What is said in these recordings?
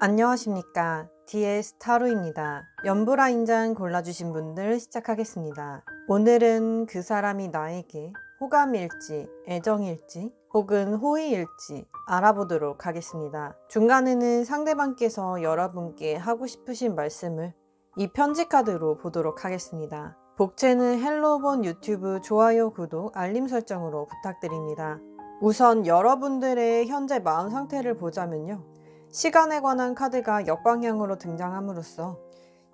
안녕하십니까. DS 타로입니다. 연보라 인장 골라주신 분들 시작하겠습니다. 오늘은 그 사람이 나에게 호감일지, 애정일지, 혹은 호의일지 알아보도록 하겠습니다. 중간에는 상대방께서 여러분께 하고 싶으신 말씀을 이 편지 카드로 보도록 하겠습니다. 복채는 헬로본 유튜브 좋아요, 구독, 알림 설정으로 부탁드립니다. 우선 여러분들의 현재 마음 상태를 보자면요. 시간에 관한 카드가 역방향으로 등장함으로써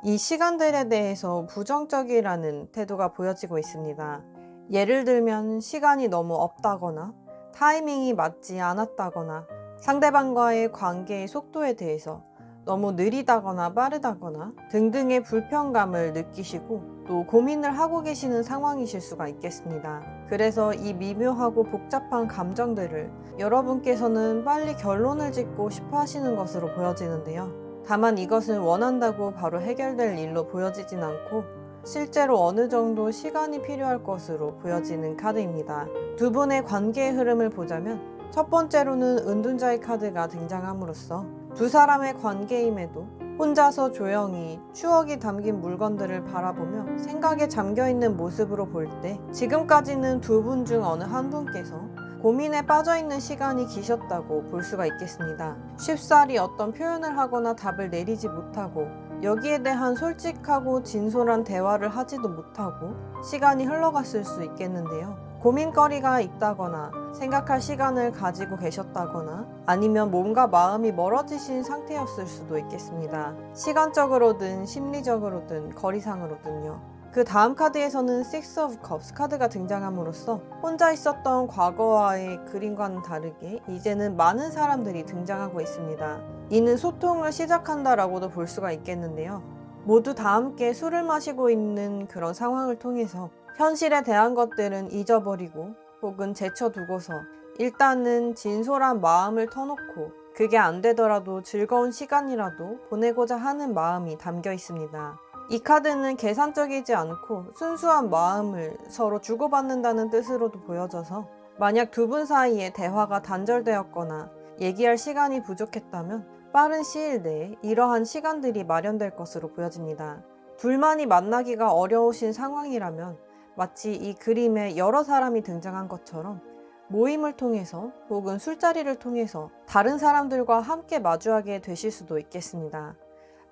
이 시간들에 대해서 부정적이라는 태도가 보여지고 있습니다. 예를 들면 시간이 너무 없다거나 타이밍이 맞지 않았다거나 상대방과의 관계의 속도에 대해서 너무 느리다거나 빠르다거나 등등의 불편감을 느끼시고 또 고민을 하고 계시는 상황이실 수가 있겠습니다. 그래서 이 미묘하고 복잡한 감정들을 여러분께서는 빨리 결론을 짓고 싶어 하시는 것으로 보여지는데요. 다만 이것은 원한다고 바로 해결될 일로 보여지진 않고 실제로 어느 정도 시간이 필요할 것으로 보여지는 카드입니다. 두 분의 관계의 흐름을 보자면 첫 번째로는 은둔자의 카드가 등장함으로써 두 사람의 관계임에도 혼자서 조용히 추억이 담긴 물건들을 바라보며 생각에 잠겨있는 모습으로 볼 때 지금까지는 두 분 중 어느 한 분께서 고민에 빠져있는 시간이 기셨다고 볼 수가 있겠습니다. 쉽사리 어떤 표현을 하거나 답을 내리지 못하고 여기에 대한 솔직하고 진솔한 대화를 하지도 못하고 시간이 흘러갔을 수 있겠는데요. 고민거리가 있다거나 생각할 시간을 가지고 계셨다거나 아니면 몸과 마음이 멀어지신 상태였을 수도 있겠습니다. 시간적으로든 심리적으로든 거리상으로든요. 그 다음 카드에서는 Six of Cups 카드가 등장함으로써 혼자 있었던 과거와의 그림과는 다르게 이제는 많은 사람들이 등장하고 있습니다. 이는 소통을 시작한다라고도 볼 수가 있겠는데요. 모두 다 함께 술을 마시고 있는 그런 상황을 통해서 현실에 대한 것들은 잊어버리고 혹은 제쳐두고서 일단은 진솔한 마음을 터놓고 그게 안 되더라도 즐거운 시간이라도 보내고자 하는 마음이 담겨 있습니다. 이 카드는 계산적이지 않고 순수한 마음을 서로 주고받는다는 뜻으로도 보여져서 만약 두 분 사이에 대화가 단절되었거나 얘기할 시간이 부족했다면 빠른 시일 내에 이러한 시간들이 마련될 것으로 보여집니다. 둘만이 만나기가 어려우신 상황이라면 마치 이 그림에 여러 사람이 등장한 것처럼 모임을 통해서 혹은 술자리를 통해서 다른 사람들과 함께 마주하게 되실 수도 있겠습니다.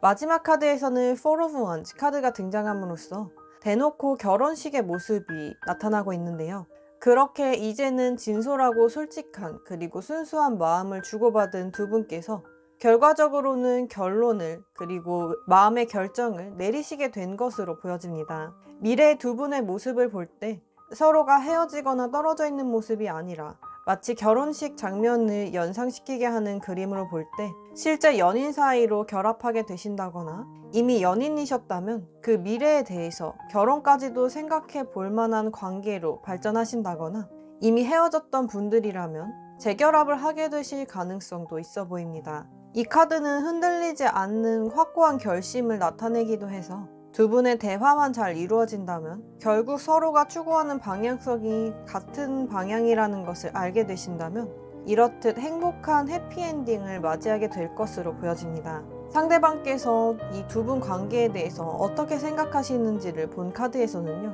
마지막 카드에서는 Four of Wands 카드가 등장함으로써 대놓고 결혼식의 모습이 나타나고 있는데요. 그렇게 이제는 진솔하고 솔직한 그리고 순수한 마음을 주고받은 두 분께서 결과적으로는 결론을 그리고 마음의 결정을 내리시게 된 것으로 보여집니다. 미래의 두 분의 모습을 볼 때 서로가 헤어지거나 떨어져 있는 모습이 아니라 마치 결혼식 장면을 연상시키게 하는 그림으로 볼 때 실제 연인 사이로 결합하게 되신다거나 이미 연인이셨다면 그 미래에 대해서 결혼까지도 생각해 볼 만한 관계로 발전하신다거나 이미 헤어졌던 분들이라면 재결합을 하게 되실 가능성도 있어 보입니다. 이 카드는 흔들리지 않는 확고한 결심을 나타내기도 해서 두 분의 대화만 잘 이루어진다면 결국 서로가 추구하는 방향성이 같은 방향이라는 것을 알게 되신다면 이렇듯 행복한 해피엔딩을 맞이하게 될 것으로 보여집니다. 상대방께서 이 두 분 관계에 대해서 어떻게 생각하시는지를 본 카드에서는요.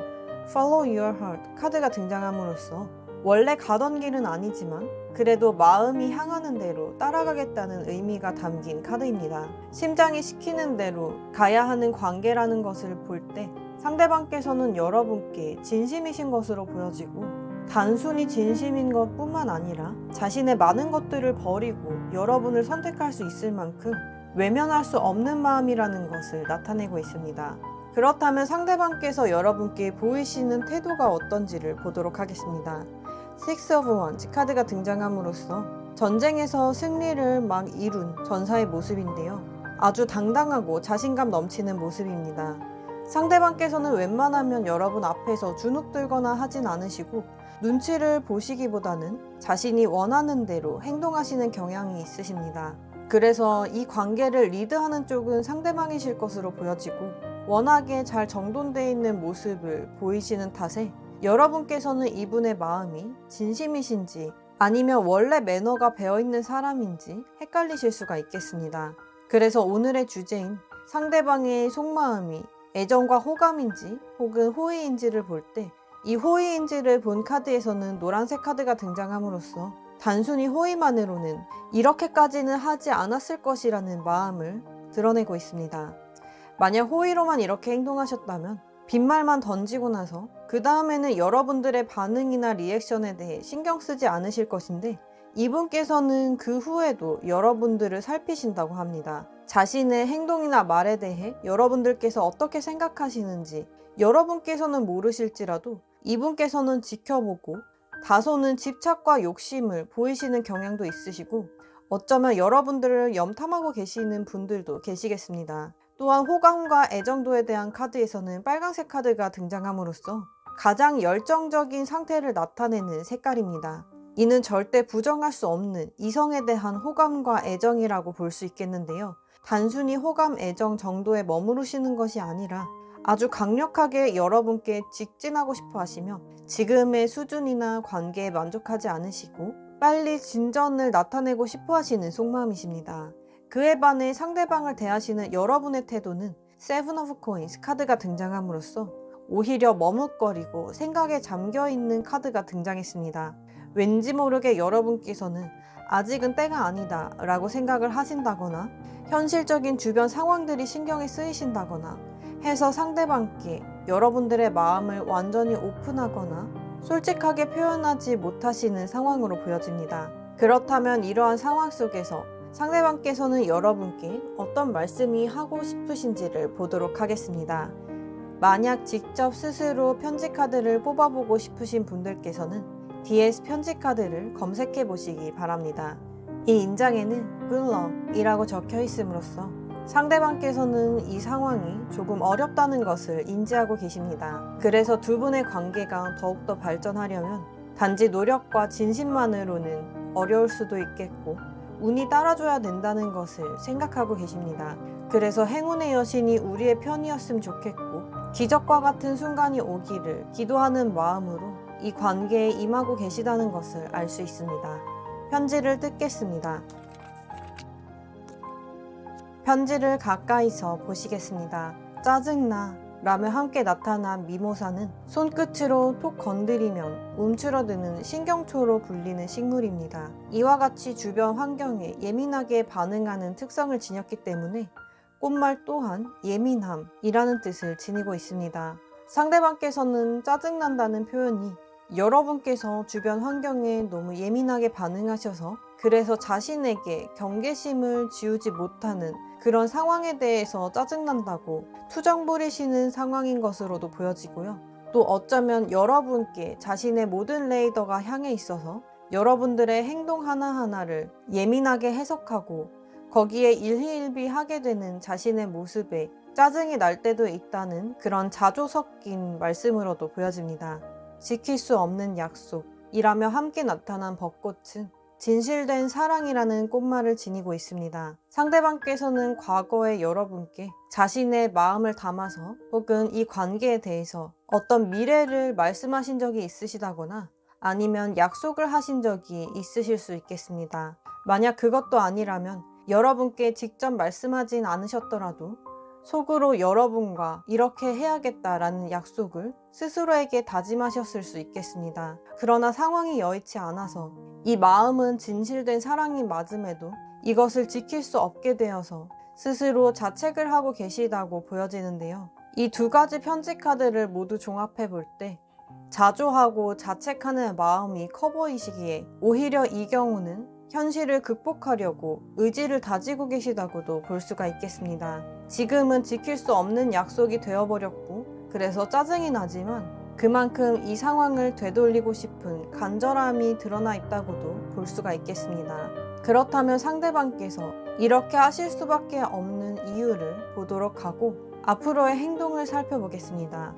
Follow Your Heart 카드가 등장함으로써 원래 가던 길은 아니지만 그래도 마음이 향하는 대로 따라가겠다는 의미가 담긴 카드입니다. 심장이 시키는 대로 가야 하는 관계라는 것을 볼 때 상대방께서는 여러분께 진심이신 것으로 보여지고 단순히 진심인 것 뿐만 아니라 자신의 많은 것들을 버리고 여러분을 선택할 수 있을 만큼 외면할 수 없는 마음이라는 것을 나타내고 있습니다. 그렇다면 상대방께서 여러분께 보이시는 태도가 어떤지를 보도록 하겠습니다. Six of Wands 카드가 등장함으로써 전쟁에서 승리를 막 이룬 전사의 모습인데요. 아주 당당하고 자신감 넘치는 모습입니다. 상대방께서는 웬만하면 여러분 앞에서 주눅 들거나 하진 않으시고 눈치를 보시기보다는 자신이 원하는 대로 행동하시는 경향이 있으십니다. 그래서 이 관계를 리드하는 쪽은 상대방이실 것으로 보여지고 워낙에 잘 정돈되어 있는 모습을 보이시는 탓에 여러분께서는 이분의 마음이 진심이신지 아니면 원래 매너가 배어있는 사람인지 헷갈리실 수가 있겠습니다. 그래서 오늘의 주제인 상대방의 속마음이 애정과 호감인지 혹은 호의인지를 볼 때 이 호의인지를 본 카드에서는 노란색 카드가 등장함으로써 단순히 호의만으로는 이렇게까지는 하지 않았을 것이라는 마음을 드러내고 있습니다. 만약 호의로만 이렇게 행동하셨다면 빈말만 던지고 나서 그 다음에는 여러분들의 반응이나 리액션에 대해 신경 쓰지 않으실 것인데 이분께서는 그 후에도 여러분들을 살피신다고 합니다. 자신의 행동이나 말에 대해 여러분들께서 어떻게 생각하시는지 여러분께서는 모르실지라도 이분께서는 지켜보고 다소는 집착과 욕심을 보이시는 경향도 있으시고 어쩌면 여러분들을 염탐하고 계시는 분들도 계시겠습니다. 또한 호감과 애정도에 대한 카드에서는 빨간색 카드가 등장함으로써 가장 열정적인 상태를 나타내는 색깔입니다. 이는 절대 부정할 수 없는 이성에 대한 호감과 애정이라고 볼 수 있겠는데요. 단순히 호감, 애정 정도에 머무르시는 것이 아니라 아주 강력하게 여러분께 직진하고 싶어 하시며 지금의 수준이나 관계에 만족하지 않으시고 빨리 진전을 나타내고 싶어 하시는 속마음이십니다. 그에 반해 상대방을 대하시는 여러분의 태도는 세븐 오브 코인스 카드가 등장함으로써 오히려 머뭇거리고 생각에 잠겨있는 카드가 등장했습니다. 왠지 모르게 여러분께서는 아직은 때가 아니다 라고 생각을 하신다거나 현실적인 주변 상황들이 신경이 쓰이신다거나 해서 상대방께 여러분들의 마음을 완전히 오픈하거나 솔직하게 표현하지 못하시는 상황으로 보여집니다. 그렇다면 이러한 상황 속에서 상대방께서는 여러분께 어떤 말씀이 하고 싶으신지를 보도록 하겠습니다. 만약 직접 스스로 편지 카드를 뽑아보고 싶으신 분들께서는 DS 편지 카드를 검색해 보시기 바랍니다. 이 인장에는 Good Luck이라고 적혀 있음으로써 상대방께서는 이 상황이 조금 어렵다는 것을 인지하고 계십니다. 그래서 두 분의 관계가 더욱더 발전하려면 단지 노력과 진심만으로는 어려울 수도 있겠고 운이 따라줘야 된다는 것을 생각하고 계십니다. 그래서 행운의 여신이 우리의 편이었으면 좋겠고 기적과 같은 순간이 오기를 기도하는 마음으로 이 관계에 임하고 계시다는 것을 알 수 있습니다. 편지를 뜯겠습니다. 편지를 가까이서 보시겠습니다. 짜증나 라며 함께 나타난 미모사는 손끝으로 톡 건드리면 움츠러드는 신경초로 불리는 식물입니다. 이와 같이 주변 환경에 예민하게 반응하는 특성을 지녔기 때문에 꽃말 또한 예민함이라는 뜻을 지니고 있습니다. 상대방께서는 짜증난다는 표현이 여러분께서 주변 환경에 너무 예민하게 반응하셔서 그래서 자신에게 경계심을 지우지 못하는 그런 상황에 대해서 짜증난다고 투정 부리시는 상황인 것으로도 보여지고요. 또 어쩌면 여러분께 자신의 모든 레이더가 향해 있어서 여러분들의 행동 하나하나를 예민하게 해석하고 거기에 일희일비하게 되는 자신의 모습에 짜증이 날 때도 있다는 그런 자조 섞인 말씀으로도 보여집니다. 지킬 수 없는 약속이라며 함께 나타난 벚꽃은 진실된 사랑이라는 꽃말을 지니고 있습니다. 상대방께서는 과거에 여러분께 자신의 마음을 담아서 혹은 이 관계에 대해서 어떤 미래를 말씀하신 적이 있으시다거나 아니면 약속을 하신 적이 있으실 수 있겠습니다. 만약 그것도 아니라면 여러분께 직접 말씀하진 않으셨더라도 속으로 여러분과 이렇게 해야겠다라는 약속을 스스로에게 다짐하셨을 수 있겠습니다. 그러나 상황이 여의치 않아서 이 마음은 진실된 사랑이 맞음에도 이것을 지킬 수 없게 되어서 스스로 자책을 하고 계시다고 보여지는데요. 이 두 가지 편지 카드를 모두 종합해 볼 때 자조하고 자책하는 마음이 커 보이시기에 오히려 이 경우는 현실을 극복하려고 의지를 다지고 계시다고도 볼 수가 있겠습니다. 지금은 지킬 수 없는 약속이 되어버렸고 그래서 짜증이 나지만 그만큼 이 상황을 되돌리고 싶은 간절함이 드러나 있다고도 볼 수가 있겠습니다. 그렇다면 상대방께서 이렇게 하실 수밖에 없는 이유를 보도록 하고 앞으로의 행동을 살펴보겠습니다.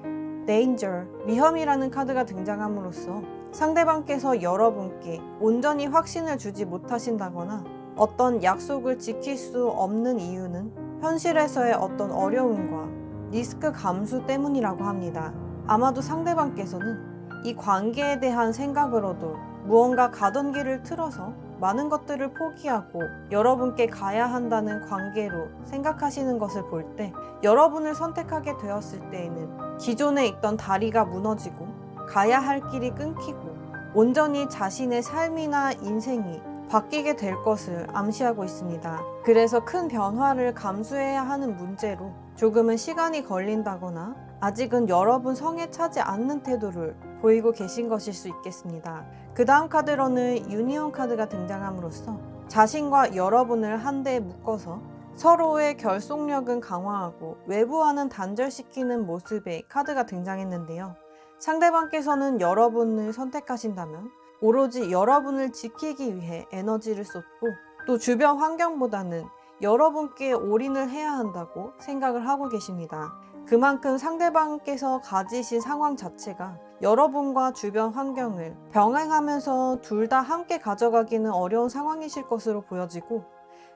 Danger, 위험이라는 카드가 등장함으로써 상대방께서 여러분께 온전히 확신을 주지 못하신다거나 어떤 약속을 지킬 수 없는 이유는 현실에서의 어떤 어려움과 리스크 감수 때문이라고 합니다. 아마도 상대방께서는 이 관계에 대한 생각으로도 무언가 가던 길을 틀어서 많은 것들을 포기하고 여러분께 가야 한다는 관계로 생각하시는 것을 볼 때 여러분을 선택하게 되었을 때에는 기존에 있던 다리가 무너지고 가야 할 길이 끊기고 온전히 자신의 삶이나 인생이 바뀌게 될 것을 암시하고 있습니다. 그래서 큰 변화를 감수해야 하는 문제로 조금은 시간이 걸린다거나 아직은 여러분 성에 차지 않는 태도를 보이고 계신 것일 수 있겠습니다. 그 다음 카드로는 유니온 카드가 등장함으로써 자신과 여러분을 한데에 묶어서 서로의 결속력은 강화하고 외부와는 단절시키는 모습의 카드가 등장했는데요. 상대방께서는 여러분을 선택하신다면 오로지 여러분을 지키기 위해 에너지를 쏟고 또 주변 환경보다는 여러분께 올인을 해야 한다고 생각을 하고 계십니다. 그만큼 상대방께서 가지신 상황 자체가 여러분과 주변 환경을 병행하면서 둘 다 함께 가져가기는 어려운 상황이실 것으로 보여지고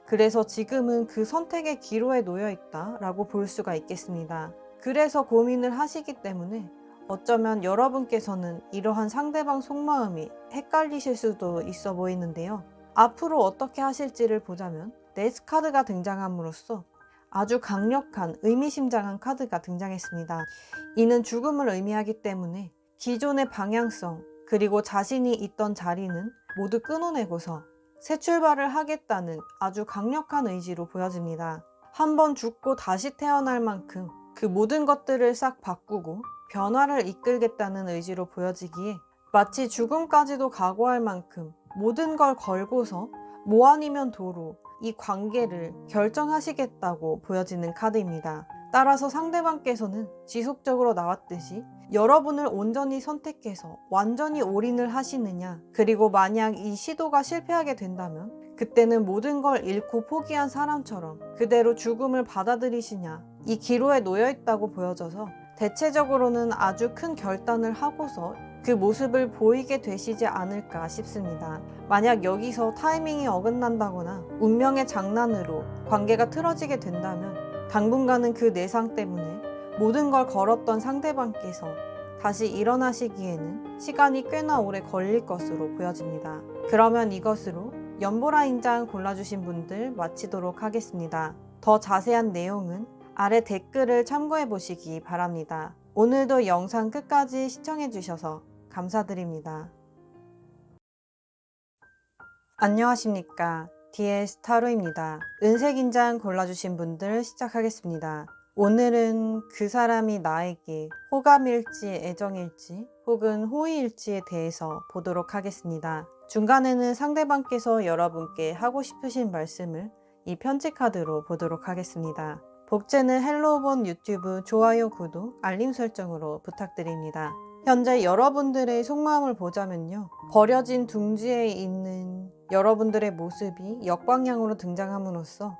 그래서 지금은 그 선택의 기로에 놓여 있다라고 볼 수가 있겠습니다. 그래서 고민을 하시기 때문에 어쩌면 여러분께서는 이러한 상대방 속마음이 헷갈리실 수도 있어 보이는데요. 앞으로 어떻게 하실지를 보자면 네스 카드가 등장함으로써 아주 강력한 의미심장한 카드가 등장했습니다. 이는 죽음을 의미하기 때문에 기존의 방향성 그리고 자신이 있던 자리는 모두 끊어내고서 새 출발을 하겠다는 아주 강력한 의지로 보여집니다. 한번 죽고 다시 태어날 만큼 그 모든 것들을 싹 바꾸고 변화를 이끌겠다는 의지로 보여지기에 마치 죽음까지도 각오할 만큼 모든 걸 걸고서 뭐 아니면 도로 이 관계를 결정하시겠다고 보여지는 카드입니다. 따라서 상대방께서는 지속적으로 나왔듯이 여러분을 온전히 선택해서 완전히 올인을 하시느냐, 그리고 만약 이 시도가 실패하게 된다면 그때는 모든 걸 잃고 포기한 사람처럼 그대로 죽음을 받아들이시냐, 이 기로에 놓여 있다고 보여져서 대체적으로는 아주 큰 결단을 하고서 그 모습을 보이게 되시지 않을까 싶습니다. 만약 여기서 타이밍이 어긋난다거나 운명의 장난으로 관계가 틀어지게 된다면 당분간은 그 내상 때문에 모든 걸 걸었던 상대방께서 다시 일어나시기에는 시간이 꽤나 오래 걸릴 것으로 보여집니다. 그러면 이것으로 연보라 인장 골라주신 분들 마치도록 하겠습니다. 더 자세한 내용은 아래 댓글을 참고해 보시기 바랍니다. 오늘도 영상 끝까지 시청해 주셔서 감사드립니다. 안녕하십니까. DS 타로입니다. 은색 인장 골라주신 분들 시작하겠습니다. 오늘은 그 사람이 나에게 호감일지 애정일지 혹은 호의일지에 대해서 보도록 하겠습니다. 중간에는 상대방께서 여러분께 하고 싶으신 말씀을 이 편지 카드로 보도록 하겠습니다. 복제는 헬로우본 유튜브 좋아요, 구독, 알림 설정으로 부탁드립니다. 현재 여러분들의 속마음을 보자면요. 버려진 둥지에 있는 여러분들의 모습이 역방향으로 등장함으로써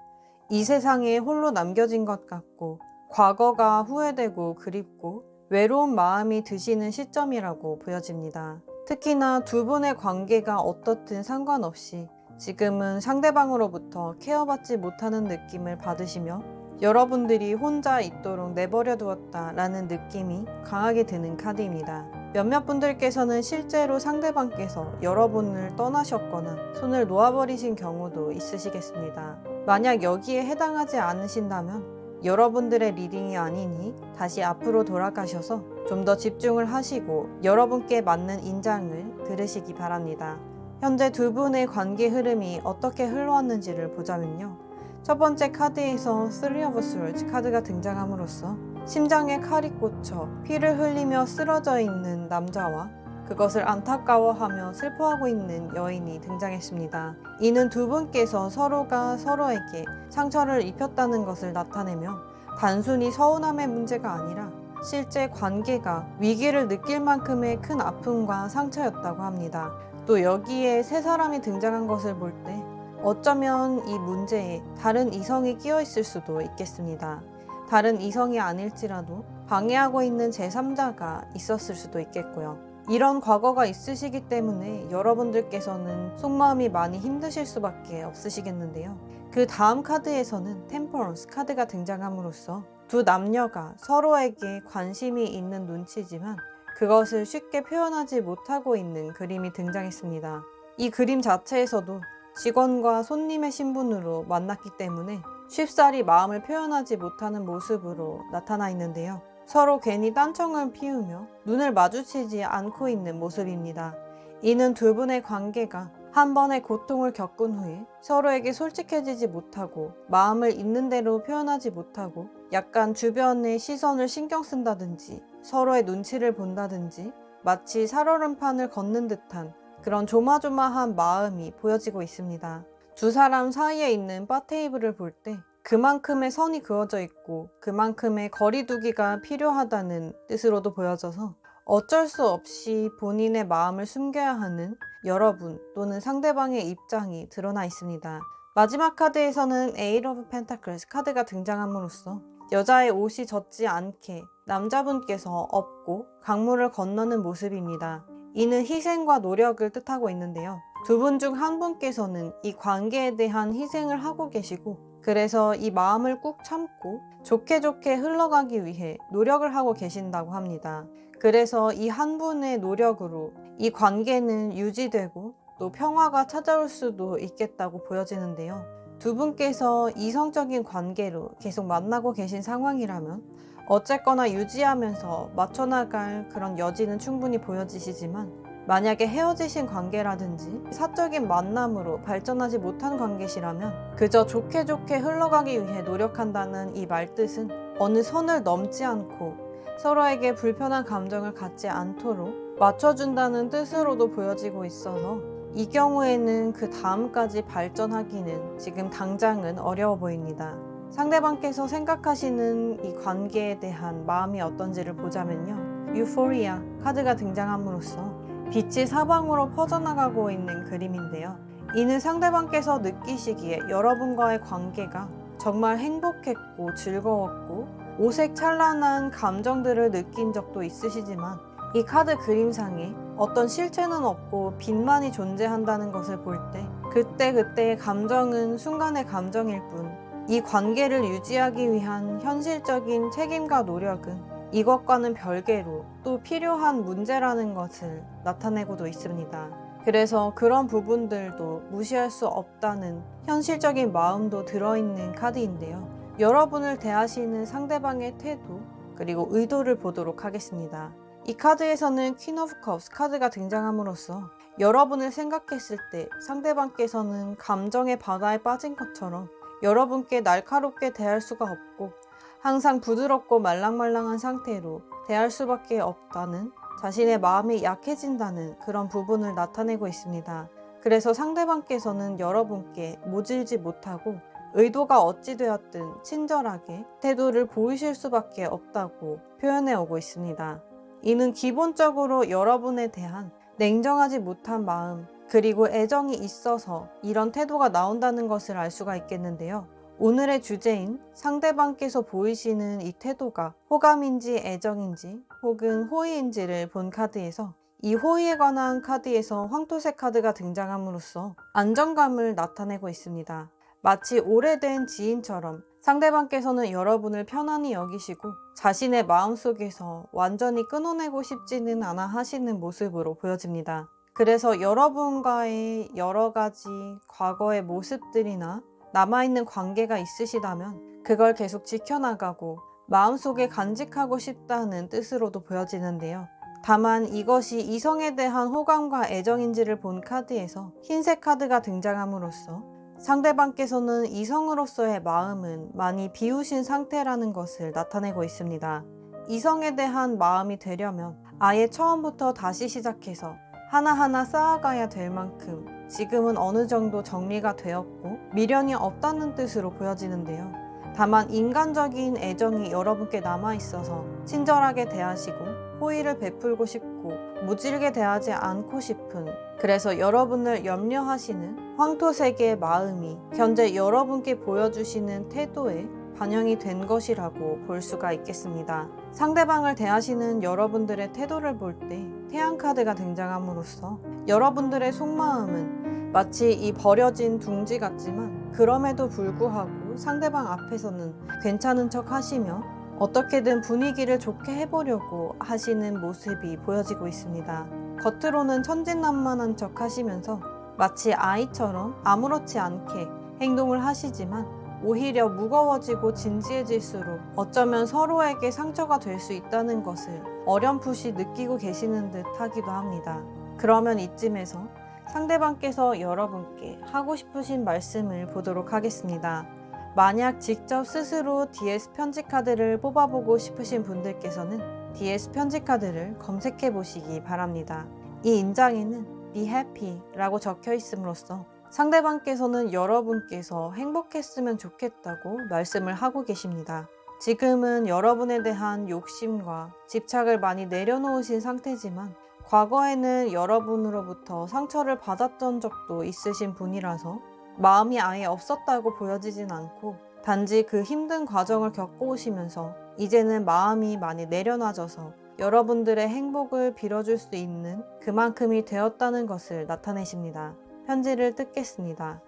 이 세상에 홀로 남겨진 것 같고 과거가 후회되고 그립고 외로운 마음이 드시는 시점이라고 보여집니다. 특히나 두 분의 관계가 어떻든 상관없이 지금은 상대방으로부터 케어받지 못하는 느낌을 받으시며 여러분들이 혼자 있도록 내버려 두었다라는 느낌이 강하게 드는 카드입니다. 몇몇 분들께서는 실제로 상대방께서 여러분을 떠나셨거나 손을 놓아버리신 경우도 있으시겠습니다. 만약 여기에 해당하지 않으신다면 여러분들의 리딩이 아니니 다시 앞으로 돌아가셔서 좀 더 집중을 하시고 여러분께 맞는 인장을 들으시기 바랍니다. 현재 두 분의 관계 흐름이 어떻게 흘러왔는지를 보자면요. 첫 번째 카드에서 Three of Swords 카드가 등장함으로써 심장에 칼이 꽂혀 피를 흘리며 쓰러져 있는 남자와 그것을 안타까워하며 슬퍼하고 있는 여인이 등장했습니다. 이는 두 분께서 서로가 서로에게 상처를 입혔다는 것을 나타내며 단순히 서운함의 문제가 아니라 실제 관계가 위기를 느낄 만큼의 큰 아픔과 상처였다고 합니다. 또 여기에 세 사람이 등장한 것을 볼 때 어쩌면 이 문제에 다른 이성이 끼어 있을 수도 있겠습니다. 다른 이성이 아닐지라도 방해하고 있는 제3자가 있었을 수도 있겠고요. 이런 과거가 있으시기 때문에 여러분들께서는 속마음이 많이 힘드실 수밖에 없으시겠는데요. 그 다음 카드에서는 템퍼런스 카드가 등장함으로써 두 남녀가 서로에게 관심이 있는 눈치지만 그것을 쉽게 표현하지 못하고 있는 그림이 등장했습니다. 이 그림 자체에서도 직원과 손님의 신분으로 만났기 때문에 쉽사리 마음을 표현하지 못하는 모습으로 나타나 있는데요. 서로 괜히 딴청을 피우며 눈을 마주치지 않고 있는 모습입니다. 이는 두 분의 관계가 한 번의 고통을 겪은 후에 서로에게 솔직해지지 못하고 마음을 있는 대로 표현하지 못하고 약간 주변의 시선을 신경 쓴다든지 서로의 눈치를 본다든지 마치 살얼음판을 걷는 듯한 그런 조마조마한 마음이 보여지고 있습니다. 두 사람 사이에 있는 바 테이블을 볼 때 그만큼의 선이 그어져 있고 그만큼의 거리두기가 필요하다는 뜻으로도 보여져서 어쩔 수 없이 본인의 마음을 숨겨야 하는 여러분 또는 상대방의 입장이 드러나 있습니다. 마지막 카드에서는 에이트 오브 펜타클스 카드가 등장함으로써 여자의 옷이 젖지 않게 남자분께서 업고 강물을 건너는 모습입니다. 이는 희생과 노력을 뜻하고 있는데요. 두 분 중 한 분께서는 이 관계에 대한 희생을 하고 계시고 그래서 이 마음을 꾹 참고 좋게 좋게 흘러가기 위해 노력을 하고 계신다고 합니다. 그래서 이 한 분의 노력으로 이 관계는 유지되고 또 평화가 찾아올 수도 있겠다고 보여지는데요. 두 분께서 이성적인 관계로 계속 만나고 계신 상황이라면 어쨌거나 유지하면서 맞춰나갈 그런 여지는 충분히 보여지시지만 만약에 헤어지신 관계라든지 사적인 만남으로 발전하지 못한 관계시라면 그저 좋게 좋게 흘러가기 위해 노력한다는 이 말뜻은 어느 선을 넘지 않고 서로에게 불편한 감정을 갖지 않도록 맞춰준다는 뜻으로도 보여지고 있어서 이 경우에는 그 다음까지 발전하기는 지금 당장은 어려워 보입니다. 상대방께서 생각하시는 이 관계에 대한 마음이 어떤지를 보자면요. 유포리아 카드가 등장함으로써 빛이 사방으로 퍼져나가고 있는 그림인데요. 이는 상대방께서 느끼시기에 여러분과의 관계가 정말 행복했고 즐거웠고 오색찬란한 감정들을 느낀 적도 있으시지만 이 카드 그림상에 어떤 실체는 없고 빛만이 존재한다는 것을 볼 때 그때그때의 감정은 순간의 감정일 뿐 이 관계를 유지하기 위한 현실적인 책임과 노력은 이것과는 별개로 또 필요한 문제라는 것을 나타내고도 있습니다. 그래서 그런 부분들도 무시할 수 없다는 현실적인 마음도 들어있는 카드인데요. 여러분을 대하시는 상대방의 태도 그리고 의도를 보도록 하겠습니다. 이 카드에서는 퀸 오브 컵스 카드가 등장함으로써 여러분을 생각했을 때 상대방께서는 감정의 바다에 빠진 것처럼 여러분께 날카롭게 대할 수가 없고 항상 부드럽고 말랑말랑한 상태로 대할 수밖에 없다는 자신의 마음이 약해진다는 그런 부분을 나타내고 있습니다. 그래서 상대방께서는 여러분께 모질지 못하고 의도가 어찌 되었든 친절하게 태도를 보이실 수밖에 없다고 표현해 오고 있습니다. 이는 기본적으로 여러분에 대한 냉정하지 못한 마음 그리고 애정이 있어서 이런 태도가 나온다는 것을 알 수가 있겠는데요. 오늘의 주제인 상대방께서 보이시는 이 태도가 호감인지 애정인지 혹은 호의인지를 본 카드에서 이 호의에 관한 카드에서 황토색 카드가 등장함으로써 안정감을 나타내고 있습니다. 마치 오래된 지인처럼 상대방께서는 여러분을 편안히 여기시고 자신의 마음속에서 완전히 끊어내고 싶지는 않아 하시는 모습으로 보여집니다. 그래서 여러분과의 여러 가지 과거의 모습들이나 남아있는 관계가 있으시다면 그걸 계속 지켜나가고 마음속에 간직하고 싶다는 뜻으로도 보여지는데요. 다만 이것이 이성에 대한 호감과 애정인지를 본 카드에서 흰색 카드가 등장함으로써 상대방께서는 이성으로서의 마음은 많이 비우신 상태라는 것을 나타내고 있습니다. 이성에 대한 마음이 되려면 아예 처음부터 다시 시작해서 하나하나 쌓아가야 될 만큼 지금은 어느 정도 정리가 되었고 미련이 없다는 뜻으로 보여지는데요. 다만 인간적인 애정이 여러분께 남아있어서 친절하게 대하시고 호의를 베풀고 싶고 무질게 대하지 않고 싶은 그래서 여러분을 염려하시는 황토색의 마음이 현재 여러분께 보여주시는 태도에 반영이 된 것이라고 볼 수가 있겠습니다. 상대방을 대하시는 여러분들의 태도를 볼 때 태양 카드가 등장함으로써 여러분들의 속마음은 마치 이 버려진 둥지 같지만 그럼에도 불구하고 상대방 앞에서는 괜찮은 척 하시며 어떻게든 분위기를 좋게 해보려고 하시는 모습이 보여지고 있습니다. 겉으로는 천진난만한 척 하시면서 마치 아이처럼 아무렇지 않게 행동을 하시지만 오히려 무거워지고 진지해질수록 어쩌면 서로에게 상처가 될 수 있다는 것을 어렴풋이 느끼고 계시는 듯 하기도 합니다. 그러면 이쯤에서 상대방께서 여러분께 하고 싶으신 말씀을 보도록 하겠습니다. 만약 직접 스스로 DS 편지 카드를 뽑아보고 싶으신 분들께서는 DS 편지 카드를 검색해 보시기 바랍니다. 이 인장에는 Be Happy 라고 적혀 있음으로써 상대방께서는 여러분께서 행복했으면 좋겠다고 말씀을 하고 계십니다. 지금은 여러분에 대한 욕심과 집착을 많이 내려놓으신 상태지만 과거에는 여러분으로부터 상처를 받았던 적도 있으신 분이라서 마음이 아예 없었다고 보여지진 않고 단지 그 힘든 과정을 겪어오시면서 이제는 마음이 많이 내려놔져서 여러분들의 행복을 빌어줄 수 있는 그만큼이 되었다는 것을 나타내십니다. 편지를 뜯겠습니다.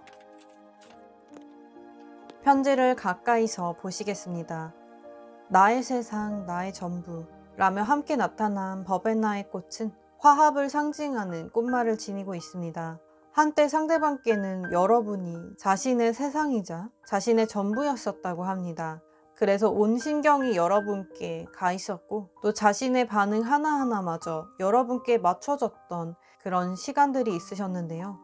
편지를 가까이서 보시겠습니다. 나의 세상, 나의 전부 라며 함께 나타난 버베나의 꽃은 화합을 상징하는 꽃말을 지니고 있습니다. 한때 상대방께는 여러분이 자신의 세상이자 자신의 전부였었다고 합니다. 그래서 온 신경이 여러분께 가 있었고 또 자신의 반응 하나하나마저 여러분께 맞춰졌던 그런 시간들이 있으셨는데요.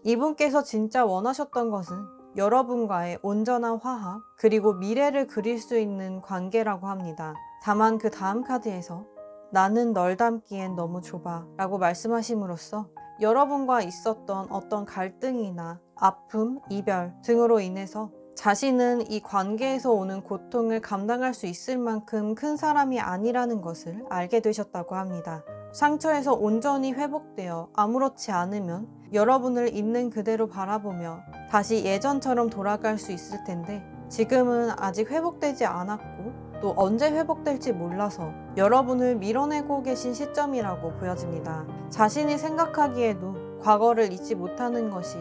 이분께서 진짜 원하셨던 것은 여러분과의 온전한 화합 그리고 미래를 그릴 수 있는 관계라고 합니다. 다만 그 다음 카드에서 나는 널 닮기엔 너무 좁아 라고 말씀하심으로써 여러분과 있었던 어떤 갈등이나 아픔, 이별 등으로 인해서 자신은 이 관계에서 오는 고통을 감당할 수 있을 만큼 큰 사람이 아니라는 것을 알게 되셨다고 합니다. 상처에서 온전히 회복되어 아무렇지 않으면 여러분을 있는 그대로 바라보며 다시 예전처럼 돌아갈 수 있을 텐데 지금은 아직 회복되지 않았고 또 언제 회복될지 몰라서 여러분을 밀어내고 계신 시점이라고 보여집니다. 자신이 생각하기에도 과거를 잊지 못하는 것이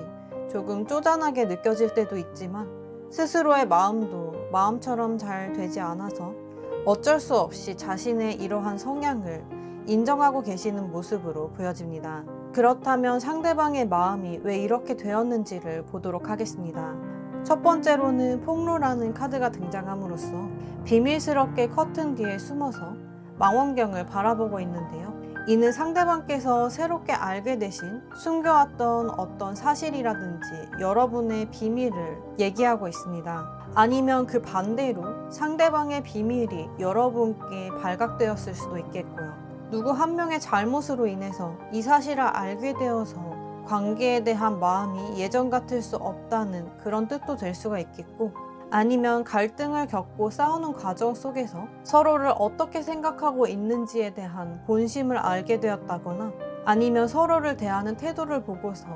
조금 쪼잔하게 느껴질 때도 있지만 스스로의 마음도 마음처럼 잘 되지 않아서 어쩔 수 없이 자신의 이러한 성향을 인정하고 계시는 모습으로 보여집니다. 그렇다면 상대방의 마음이 왜 이렇게 되었는지를 보도록 하겠습니다. 첫 번째로는 폭로라는 카드가 등장함으로써 비밀스럽게 커튼 뒤에 숨어서 망원경을 바라보고 있는데요. 이는 상대방께서 새롭게 알게 되신 숨겨왔던 어떤 사실이라든지 여러분의 비밀을 얘기하고 있습니다. 아니면 그 반대로 상대방의 비밀이 여러분께 발각되었을 수도 있겠고요. 누구 한 명의 잘못으로 인해서 이 사실을 알게 되어서 관계에 대한 마음이 예전 같을 수 없다는 그런 뜻도 될 수가 있겠고 아니면 갈등을 겪고 싸우는 과정 속에서 서로를 어떻게 생각하고 있는지에 대한 본심을 알게 되었다거나 아니면 서로를 대하는 태도를 보고서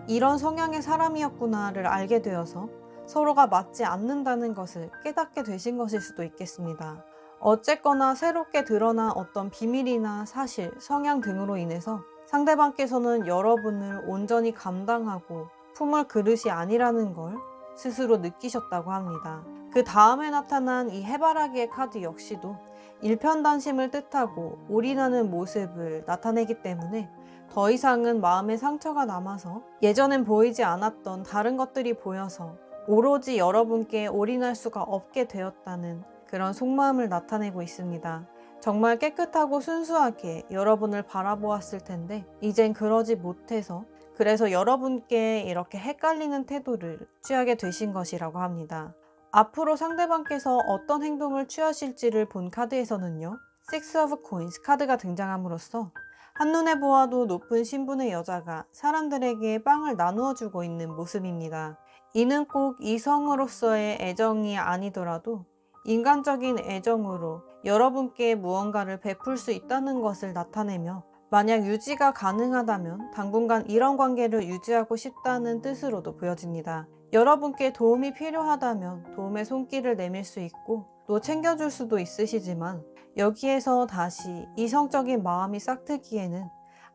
이런 성향의 사람이었구나를 알게 되어서 서로가 맞지 않는다는 것을 깨닫게 되신 것일 수도 있겠습니다. 어쨌거나 새롭게 드러난 어떤 비밀이나 사실, 성향 등으로 인해서 상대방께서는 여러분을 온전히 감당하고 품을 그릇이 아니라는 걸 스스로 느끼셨다고 합니다. 그 다음에 나타난 이 해바라기의 카드 역시도 일편단심을 뜻하고 올인하는 모습을 나타내기 때문에 더 이상은 마음의 상처가 남아서 예전엔 보이지 않았던 다른 것들이 보여서 오로지 여러분께 올인할 수가 없게 되었다는 그런 속마음을 나타내고 있습니다. 정말 깨끗하고 순수하게 여러분을 바라보았을 텐데 이젠 그러지 못해서 그래서 여러분께 이렇게 헷갈리는 태도를 취하게 되신 것이라고 합니다. 앞으로 상대방께서 어떤 행동을 취하실지를 본 카드에서는요. Six of Coins 카드가 등장함으로써 한눈에 보아도 높은 신분의 여자가 사람들에게 빵을 나누어 주고 있는 모습입니다. 이는 꼭 이성으로서의 애정이 아니더라도 인간적인 애정으로 여러분께 무언가를 베풀 수 있다는 것을 나타내며 만약 유지가 가능하다면 당분간 이런 관계를 유지하고 싶다는 뜻으로도 보여집니다. 여러분께 도움이 필요하다면 도움의 손길을 내밀 수 있고 또 챙겨줄 수도 있으시지만 여기에서 다시 이성적인 마음이 싹트기에는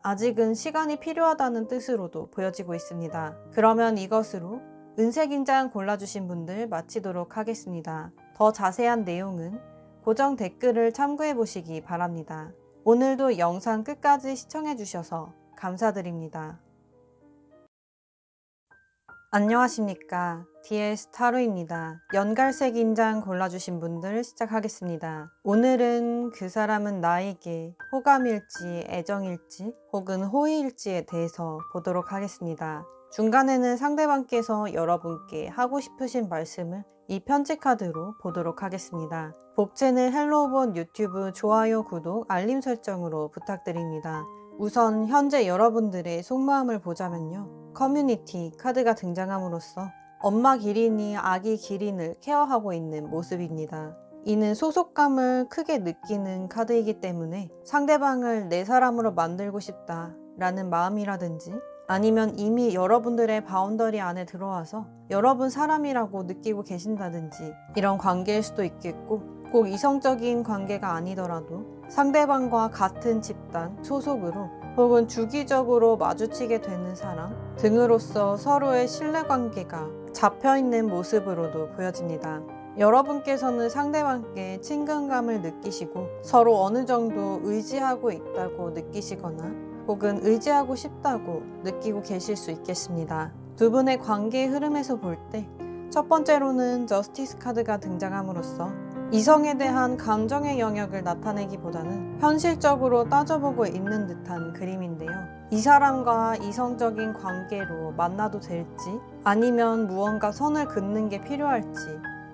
아직은 시간이 필요하다는 뜻으로도 보여지고 있습니다. 그러면 이것으로 은색 인장 골라주신 분들 마치도록 하겠습니다. 더 자세한 내용은 고정 댓글을 참고해 보시기 바랍니다. 오늘도 영상 끝까지 시청해 주셔서 감사드립니다. 안녕하십니까. DS 타로입니다. 연갈색 인장 골라주신 분들 시작하겠습니다. 오늘은 그 사람은 나에게 호감일지 애정일지 혹은 호의일지에 대해서 보도록 하겠습니다. 중간에는 상대방께서 여러분께 하고 싶으신 말씀을 이 편지 카드로 보도록 하겠습니다. 복채는 헬로우본 유튜브 좋아요, 구독, 알림 설정으로 부탁드립니다. 우선 현재 여러분들의 속마음을 보자면요. 커뮤니티 카드가 등장함으로써 엄마 기린이 아기 기린을 케어하고 있는 모습입니다. 이는 소속감을 크게 느끼는 카드이기 때문에 상대방을 내 사람으로 만들고 싶다 라는 마음이라든지 아니면 이미 여러분들의 바운더리 안에 들어와서 여러분 사람이라고 느끼고 계신다든지 이런 관계일 수도 있겠고, 꼭 이성적인 관계가 아니더라도 상대방과 같은 집단, 소속으로 혹은 주기적으로 마주치게 되는 사람 등으로서 서로의 신뢰관계가 잡혀있는 모습으로도 보여집니다. 여러분께서는 상대방께 친근감을 느끼시고 서로 어느 정도 의지하고 있다고 느끼시거나 혹은 의지하고 싶다고 느끼고 계실 수 있겠습니다. 두 분의 관계의 흐름에서 볼 때 첫 번째로는 저스티스 카드가 등장함으로써 이성에 대한 감정의 영역을 나타내기보다는 현실적으로 따져보고 있는 듯한 그림인데요. 이 사람과 이성적인 관계로 만나도 될지 아니면 무언가 선을 긋는 게 필요할지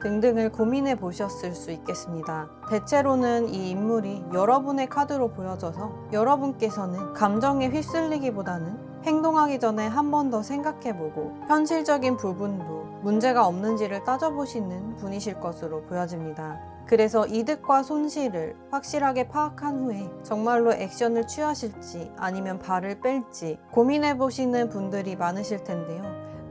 등등을 고민해 보셨을 수 있겠습니다. 대체로는 이 인물이 여러분의 카드로 보여져서 여러분께서는 감정에 휩쓸리기보다는 행동하기 전에 한 번 더 생각해보고 현실적인 부분도 문제가 없는지를 따져보시는 분이실 것으로 보여집니다. 그래서 이득과 손실을 확실하게 파악한 후에 정말로 액션을 취하실지 아니면 발을 뺄지 고민해보시는 분들이 많으실 텐데요.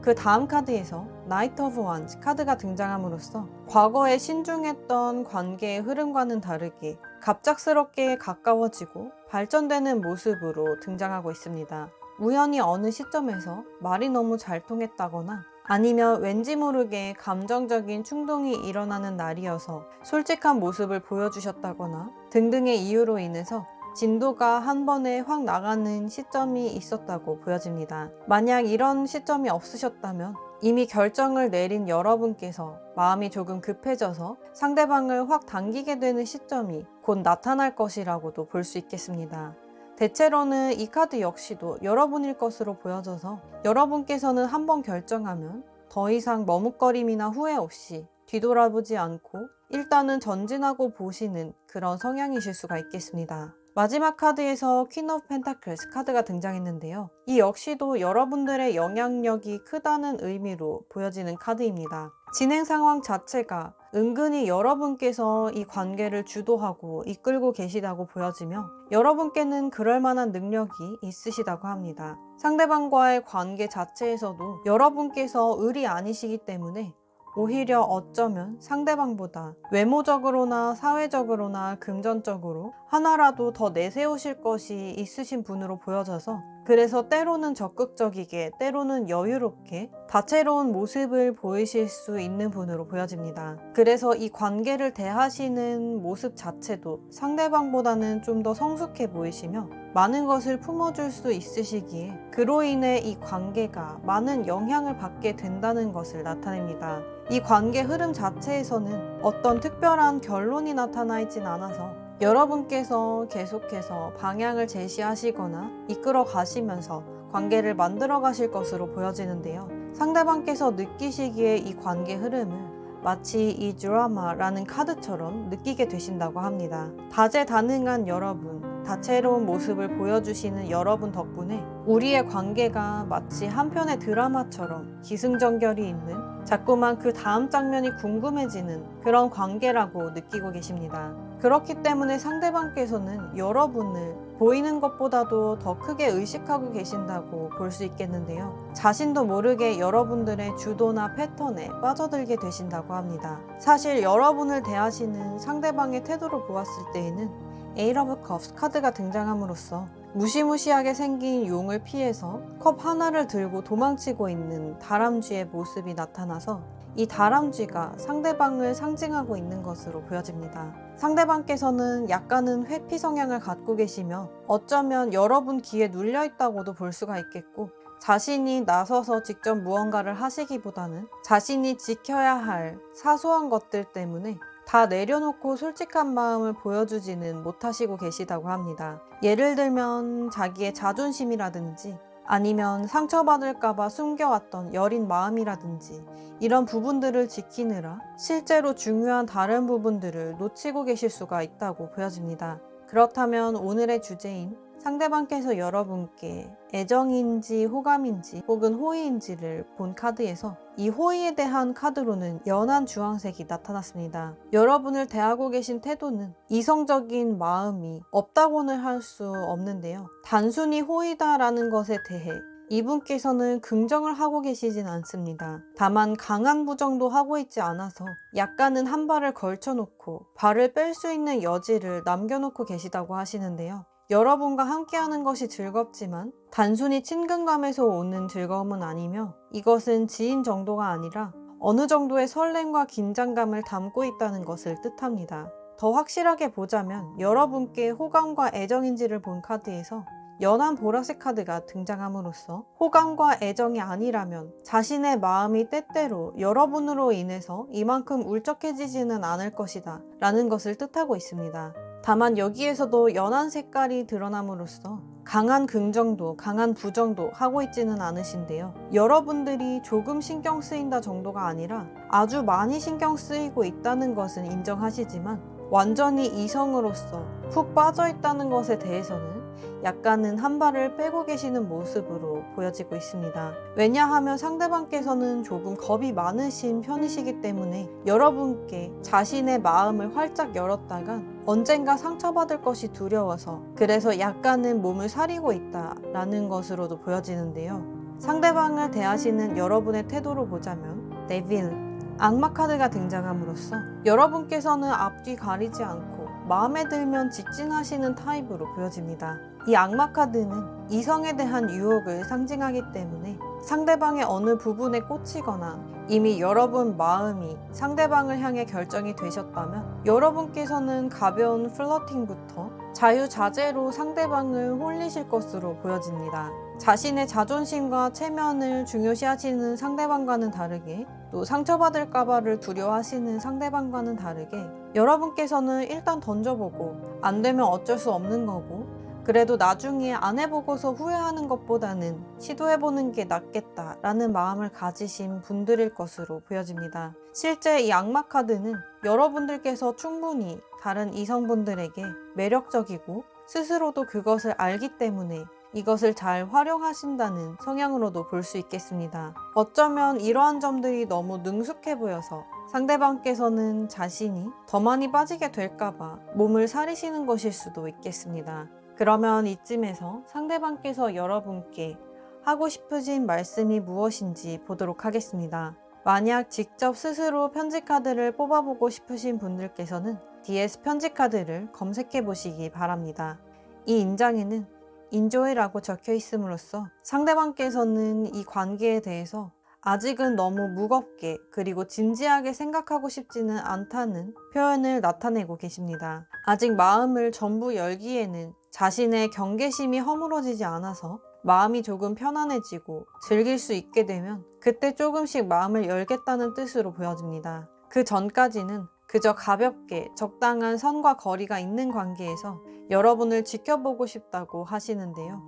그 다음 카드에서 나이트 오브 완즈 카드가 등장함으로써 과거에 신중했던 관계의 흐름과는 다르게 갑작스럽게 가까워지고 발전되는 모습으로 등장하고 있습니다. 우연히 어느 시점에서 말이 너무 잘 통했다거나 아니면 왠지 모르게 감정적인 충동이 일어나는 날이어서 솔직한 모습을 보여주셨다거나 등등의 이유로 인해서 진도가 한 번에 확 나가는 시점이 있었다고 보여집니다. 만약 이런 시점이 없으셨다면 이미 결정을 내린 여러분께서 마음이 조금 급해져서 상대방을 확 당기게 되는 시점이 곧 나타날 것이라고도 볼 수 있겠습니다. 대체로는 이 카드 역시도 여러분일 것으로 보여져서 여러분께서는 한번 결정하면 더 이상 머뭇거림이나 후회 없이 뒤돌아보지 않고 일단은 전진하고 보시는 그런 성향이실 수가 있겠습니다. 마지막 카드에서 퀸 오브 펜타클스 카드가 등장했는데요. 이 역시도 여러분들의 영향력이 크다는 의미로 보여지는 카드입니다. 진행 상황 자체가 은근히 여러분께서 이 관계를 주도하고 이끌고 계시다고 보여지며 여러분께는 그럴 만한 능력이 있으시다고 합니다. 상대방과의 관계 자체에서도 여러분께서 을이 아니시기 때문에 오히려 어쩌면 상대방보다 외모적으로나 사회적으로나 금전적으로 하나라도 더 내세우실 것이 있으신 분으로 보여져서 그래서 때로는 적극적이게 때로는 여유롭게 다채로운 모습을 보이실 수 있는 분으로 보여집니다. 그래서 이 관계를 대하시는 모습 자체도 상대방보다는 좀 더 성숙해 보이시며 많은 것을 품어줄 수 있으시기에 그로 인해 이 관계가 많은 영향을 받게 된다는 것을 나타냅니다. 이 관계 흐름 자체에서는 어떤 특별한 결론이 나타나 있진 않아서 여러분께서 계속해서 방향을 제시하시거나 이끌어 가시면서 관계를 만들어 가실 것으로 보여지는데요. 상대방께서 느끼시기에 이 관계 흐름을 마치 이 드라마라는 카드처럼 느끼게 되신다고 합니다. 다재다능한 여러분, 다채로운 모습을 보여주시는 여러분 덕분에 우리의 관계가 마치 한편의 드라마처럼 기승전결이 있는 자꾸만 그 다음 장면이 궁금해지는 그런 관계라고 느끼고 계십니다. 그렇기 때문에 상대방께서는 여러분을 보이는 것보다도 더 크게 의식하고 계신다고 볼 수 있겠는데요. 자신도 모르게 여러분들의 주도나 패턴에 빠져들게 되신다고 합니다. 사실 여러분을 대하시는 상대방의 태도를 보았을 때에는 에잇 오브 컵스 카드가 등장함으로써 무시무시하게 생긴 용을 피해서 컵 하나를 들고 도망치고 있는 다람쥐의 모습이 나타나서 이 다람쥐가 상대방을 상징하고 있는 것으로 보여집니다. 상대방께서는 약간은 회피 성향을 갖고 계시며 어쩌면 여러분 귀에 눌려 있다고도 볼 수가 있겠고 자신이 나서서 직접 무언가를 하시기보다는 자신이 지켜야 할 사소한 것들 때문에 다 내려놓고 솔직한 마음을 보여주지는 못하시고 계시다고 합니다. 예를 들면 자기의 자존심이라든지 아니면 상처받을까봐 숨겨왔던 여린 마음이라든지 이런 부분들을 지키느라 실제로 중요한 다른 부분들을 놓치고 계실 수가 있다고 보여집니다. 그렇다면 오늘의 주제인 상대방께서 여러분께 애정인지 호감인지 혹은 호의인지를 본 카드에서 이 호의에 대한 카드로는 연한 주황색이 나타났습니다. 여러분을 대하고 계신 태도는 이성적인 마음이 없다고는 할 수 없는데요. 단순히 호의다라는 것에 대해 이분께서는 긍정을 하고 계시진 않습니다. 다만 강한 부정도 하고 있지 않아서 약간은 한 발을 걸쳐놓고 발을 뺄 수 있는 여지를 남겨놓고 계시다고 하시는데요. 여러분과 함께하는 것이 즐겁지만 단순히 친근감에서 오는 즐거움은 아니며 이것은 지인 정도가 아니라 어느 정도의 설렘과 긴장감을 담고 있다는 것을 뜻합니다. 더 확실하게 보자면 여러분께 호감과 애정인지를 본 카드에서 연한 보라색 카드가 등장함으로써 호감과 애정이 아니라면 자신의 마음이 때때로 여러분으로 인해서 이만큼 울적해지지는 않을 것이다 라는 것을 뜻하고 있습니다. 다만 여기에서도 연한 색깔이 드러남으로써 강한 긍정도 강한 부정도 하고 있지는 않으신데요. 여러분들이 조금 신경 쓰인다 정도가 아니라 아주 많이 신경 쓰이고 있다는 것은 인정하시지만 완전히 이성으로서 푹 빠져 있다는 것에 대해서는 약간은 한 발을 빼고 계시는 모습으로 보여지고 있습니다. 왜냐하면 상대방께서는 조금 겁이 많으신 편이시기 때문에 여러분께 자신의 마음을 활짝 열었다가 언젠가 상처받을 것이 두려워서 그래서 약간은 몸을 사리고 있다라는 것으로도 보여지는데요. 상대방을 대하시는 여러분의 태도로 보자면 데빌, 악마 카드가 등장함으로써 여러분께서는 앞뒤 가리지 않고 마음에 들면 직진하시는 타입으로 보여집니다. 이 악마 카드는 이성에 대한 유혹을 상징하기 때문에 상대방의 어느 부분에 꽂히거나 이미 여러분 마음이 상대방을 향해 결정이 되셨다면 여러분께서는 가벼운 플러팅부터 자유자재로 상대방을 홀리실 것으로 보여집니다. 자신의 자존심과 체면을 중요시하시는 상대방과는 다르게 또 상처받을까봐를 두려워하시는 상대방과는 다르게 여러분께서는 일단 던져보고 안 되면 어쩔 수 없는 거고 그래도 나중에 안 해보고서 후회하는 것보다는 시도해보는 게 낫겠다라는 마음을 가지신 분들일 것으로 보여집니다. 실제 이 악마 카드는 여러분들께서 충분히 다른 이성분들에게 매력적이고 스스로도 그것을 알기 때문에 이것을 잘 활용하신다는 성향으로도 볼 수 있겠습니다. 어쩌면 이러한 점들이 너무 능숙해 보여서 상대방께서는 자신이 더 많이 빠지게 될까봐 몸을 사리시는 것일 수도 있겠습니다. 그러면 이쯤에서 상대방께서 여러분께 하고 싶으신 말씀이 무엇인지 보도록 하겠습니다. 만약 직접 스스로 편지 카드를 뽑아보고 싶으신 분들께서는 DS 편지 카드를 검색해 보시기 바랍니다. 이 인장에는 enjoy라고 적혀 있음으로써 상대방께서는 이 관계에 대해서 아직은 너무 무겁게 그리고 진지하게 생각하고 싶지는 않다는 표현을 나타내고 계십니다. 아직 마음을 전부 열기에는 자신의 경계심이 허물어지지 않아서 마음이 조금 편안해지고 즐길 수 있게 되면 그때 조금씩 마음을 열겠다는 뜻으로 보여집니다. 그 전까지는 그저 가볍게 적당한 선과 거리가 있는 관계에서 여러분을 지켜보고 싶다고 하시는데요.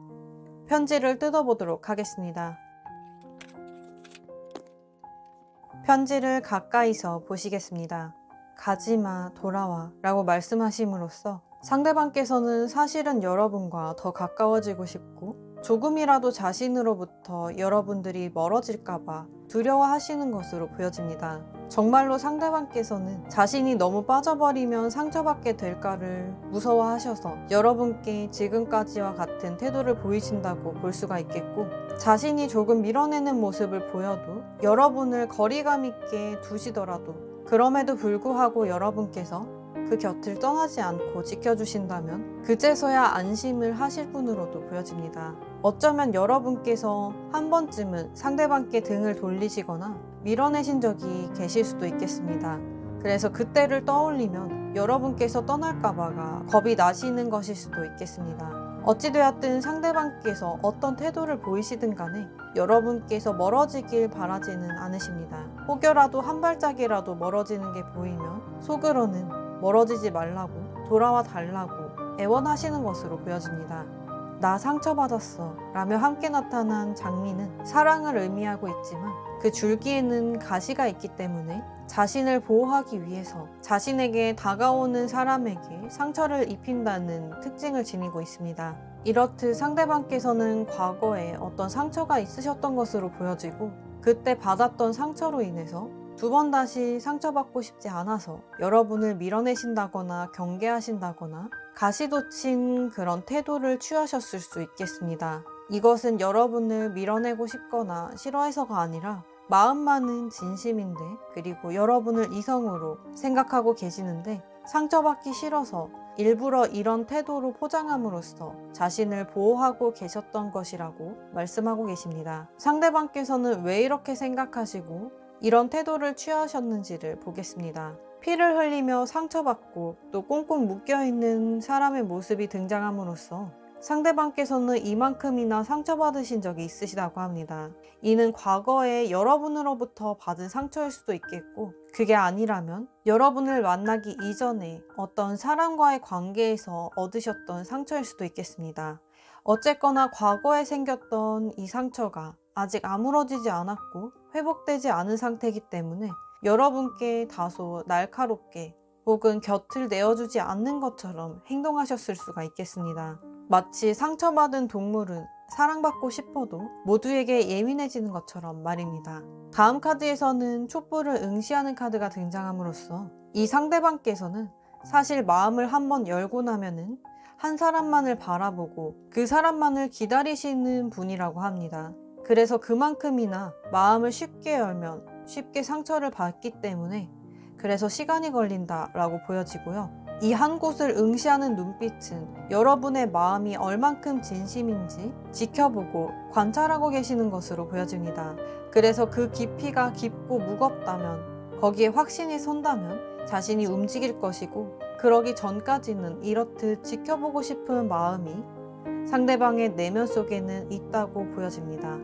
편지를 뜯어보도록 하겠습니다. 편지를 가까이서 보시겠습니다. 가지마, 돌아와 라고 말씀하심으로써 상대방께서는 사실은 여러분과 더 가까워지고 싶고 조금이라도 자신으로부터 여러분들이 멀어질까봐 두려워하시는 것으로 보여집니다. 정말로 상대방께서는 자신이 너무 빠져버리면 상처받게 될까를 무서워하셔서 여러분께 지금까지와 같은 태도를 보이신다고 볼 수가 있겠고 자신이 조금 밀어내는 모습을 보여도 여러분을 거리감 있게 두시더라도 그럼에도 불구하고 여러분께서 그 곁을 떠나지 않고 지켜주신다면 그제서야 안심을 하실 분으로도 보여집니다. 어쩌면 여러분께서 한 번쯤은 상대방께 등을 돌리시거나 밀어내신 적이 계실 수도 있겠습니다. 그래서 그때를 떠올리면 여러분께서 떠날까봐가 겁이 나시는 것일 수도 있겠습니다. 어찌되었든 상대방께서 어떤 태도를 보이시든 간에 여러분께서 멀어지길 바라지는 않으십니다. 혹여라도 한 발짝이라도 멀어지는 게 보이면 속으로는 멀어지지 말라고, 돌아와 달라고 애원하시는 것으로 보여집니다. 나 상처받았어 라며 함께 나타난 장미는 사랑을 의미하고 있지만 그 줄기에는 가시가 있기 때문에 자신을 보호하기 위해서 자신에게 다가오는 사람에게 상처를 입힌다는 특징을 지니고 있습니다. 이렇듯 상대방께서는 과거에 어떤 상처가 있으셨던 것으로 보여지고 그때 받았던 상처로 인해서 두 번 다시 상처받고 싶지 않아서 여러분을 밀어내신다거나 경계하신다거나 가시돋친 그런 태도를 취하셨을 수 있겠습니다. 이것은 여러분을 밀어내고 싶거나 싫어해서가 아니라 마음만은 진심인데, 그리고 여러분을 이성으로 생각하고 계시는데 상처받기 싫어서 일부러 이런 태도로 포장함으로써 자신을 보호하고 계셨던 것이라고 말씀하고 계십니다. 상대방께서는 왜 이렇게 생각하시고 이런 태도를 취하셨는지를 보겠습니다. 피를 흘리며 상처받고 또 꽁꽁 묶여있는 사람의 모습이 등장함으로써 상대방께서는 이만큼이나 상처받으신 적이 있으시다고 합니다. 이는 과거에 여러분으로부터 받은 상처일 수도 있겠고, 그게 아니라면 여러분을 만나기 이전에 어떤 사람과의 관계에서 얻으셨던 상처일 수도 있겠습니다. 어쨌거나 과거에 생겼던 이 상처가 아직 아물어지지 않았고 회복되지 않은 상태이기 때문에 여러분께 다소 날카롭게 혹은 곁을 내어주지 않는 것처럼 행동하셨을 수가 있겠습니다. 마치 상처받은 동물은 사랑받고 싶어도 모두에게 예민해지는 것처럼 말입니다. 다음 카드에서는 촛불을 응시하는 카드가 등장함으로써 이 상대방께서는 사실 마음을 한번 열고 나면은 한 사람만을 바라보고 그 사람만을 기다리시는 분이라고 합니다. 그래서 그만큼이나 마음을 쉽게 열면 쉽게 상처를 받기 때문에 그래서 시간이 걸린다라고 보여지고요. 이 한 곳을 응시하는 눈빛은 여러분의 마음이 얼만큼 진심인지 지켜보고 관찰하고 계시는 것으로 보여집니다. 그래서 그 깊이가 깊고 무겁다면, 거기에 확신이 선다면 자신이 움직일 것이고, 그러기 전까지는 이렇듯 지켜보고 싶은 마음이 상대방의 내면 속에는 있다고 보여집니다.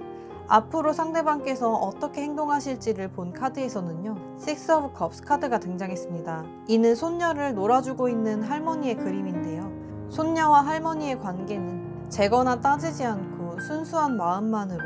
앞으로 상대방께서 어떻게 행동하실지를 본 카드에서는요, Six of Cups 카드가 등장했습니다. 이는 손녀를 놀아주고 있는 할머니의 그림인데요. 손녀와 할머니의 관계는 재거나 따지지 않고 순수한 마음만으로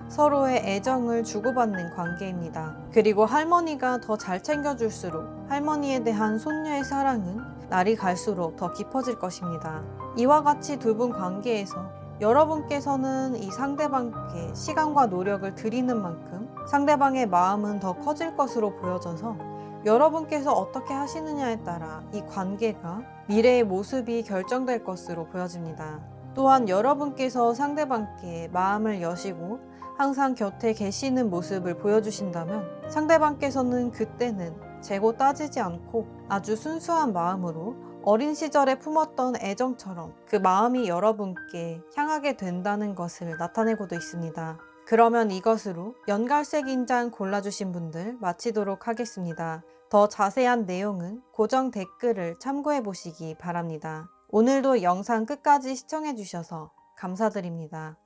서로의 애정을 주고받는 관계입니다. 그리고 할머니가 더 잘 챙겨줄수록 할머니에 대한 손녀의 사랑은 날이 갈수록 더 깊어질 것입니다. 이와 같이 두 분 관계에서 여러분께서는 이 상대방께 시간과 노력을 들이는 만큼 상대방의 마음은 더 커질 것으로 보여져서 여러분께서 어떻게 하시느냐에 따라 이 관계가 미래의 모습이 결정될 것으로 보여집니다. 또한 여러분께서 상대방께 마음을 여시고 항상 곁에 계시는 모습을 보여주신다면 상대방께서는 그때는 재고 따지지 않고 아주 순수한 마음으로 어린 시절에 품었던 애정처럼 그 마음이 여러분께 향하게 된다는 것을 나타내고도 있습니다. 그러면 이것으로 연갈색 인장 골라주신 분들 마치도록 하겠습니다. 더 자세한 내용은 고정 댓글을 참고해 보시기 바랍니다. 오늘도 영상 끝까지 시청해 주셔서 감사드립니다.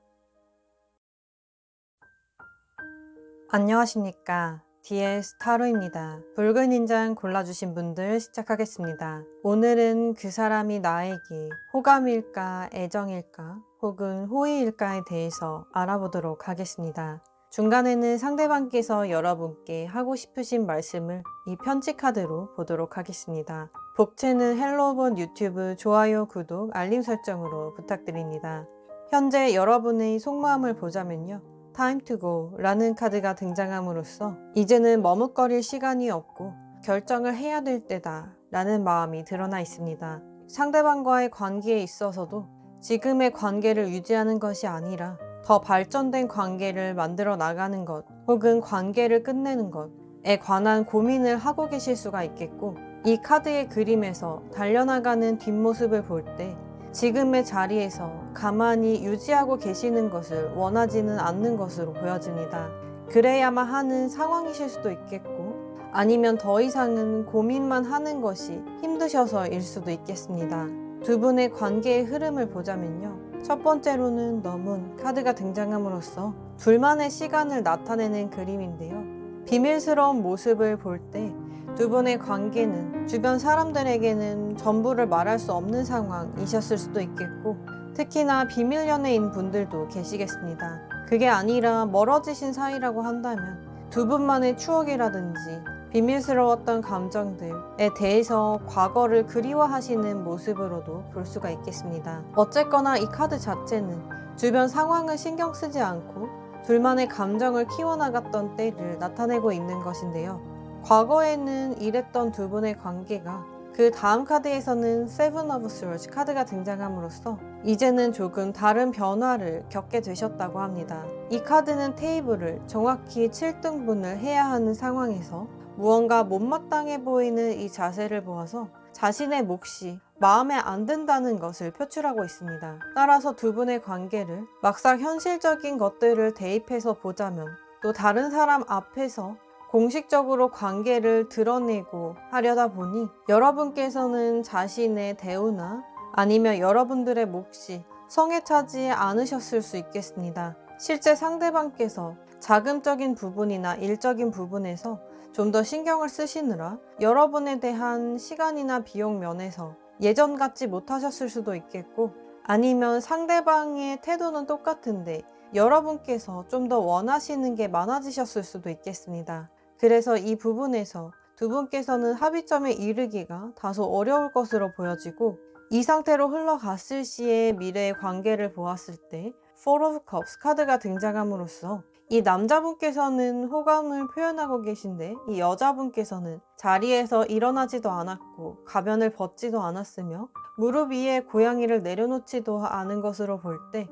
안녕하십니까. DS 타로입니다. 붉은 인장 골라주신 분들 시작하겠습니다. 오늘은 그 사람이 나에게 호감일까, 애정일까, 혹은 호의일까에 대해서 알아보도록 하겠습니다. 중간에는 상대방께서 여러분께 하고 싶으신 말씀을 이 편지 카드로 보도록 하겠습니다. 복채는 헬로본 유튜브 좋아요, 구독, 알림 설정으로 부탁드립니다. 현재 여러분의 속마음을 보자면요, Time to go 라는 카드가 등장함으로써 이제는 머뭇거릴 시간이 없고 결정을 해야 될 때다 라는 마음이 드러나 있습니다. 상대방과의 관계에 있어서도 지금의 관계를 유지하는 것이 아니라 더 발전된 관계를 만들어 나가는 것, 혹은 관계를 끝내는 것에 관한 고민을 하고 계실 수가 있겠고, 이 카드의 그림에서 달려나가는 뒷모습을 볼 때 지금의 자리에서 가만히 유지하고 계시는 것을 원하지는 않는 것으로 보여집니다. 그래야만 하는 상황이실 수도 있겠고, 아니면 더 이상은 고민만 하는 것이 힘드셔서일 수도 있겠습니다. 두 분의 관계의 흐름을 보자면요, 첫 번째로는 너문 카드가 등장함으로써 둘만의 시간을 나타내는 그림인데요. 비밀스러운 모습을 볼 때 두 분의 관계는 주변 사람들에게는 전부를 말할 수 없는 상황이셨을 수도 있겠고, 특히나 비밀 연애인 분들도 계시겠습니다. 그게 아니라 멀어지신 사이라고 한다면 두 분만의 추억이라든지 비밀스러웠던 감정들에 대해서 과거를 그리워하시는 모습으로도 볼 수가 있겠습니다. 어쨌거나 이 카드 자체는 주변 상황을 신경 쓰지 않고 둘만의 감정을 키워나갔던 때를 나타내고 있는 것인데요. 과거에는 이랬던 두 분의 관계가 그 다음 카드에서는 세븐 오브 스워즈 카드가 등장함으로써 이제는 조금 다른 변화를 겪게 되셨다고 합니다. 이 카드는 테이블을 정확히 7등분을 해야 하는 상황에서 무언가 못마땅해 보이는 이 자세를 보아서 자신의 몫이 마음에 안 든다는 것을 표출하고 있습니다. 따라서 두 분의 관계를 막상 현실적인 것들을 대입해서 보자면 또 다른 사람 앞에서 공식적으로 관계를 드러내고 하려다 보니 여러분께서는 자신의 대우나 아니면 여러분들의 몫이 성에 차지 않으셨을 수 있겠습니다. 실제 상대방께서 자금적인 부분이나 일적인 부분에서 좀 더 신경을 쓰시느라 여러분에 대한 시간이나 비용 면에서 예전 같지 못하셨을 수도 있겠고, 아니면 상대방의 태도는 똑같은데 여러분께서 좀 더 원하시는 게 많아지셨을 수도 있겠습니다. 그래서 이 부분에서 두 분께서는 합의점에 이르기가 다소 어려울 것으로 보여지고, 이 상태로 흘러갔을 시의 미래의 관계를 보았을 때 Four of Cups 카드가 등장함으로써 이 남자분께서는 호감을 표현하고 계신데 이 여자분께서는 자리에서 일어나지도 않았고 가면을 벗지도 않았으며 무릎 위에 고양이를 내려놓지도 않은 것으로 볼 때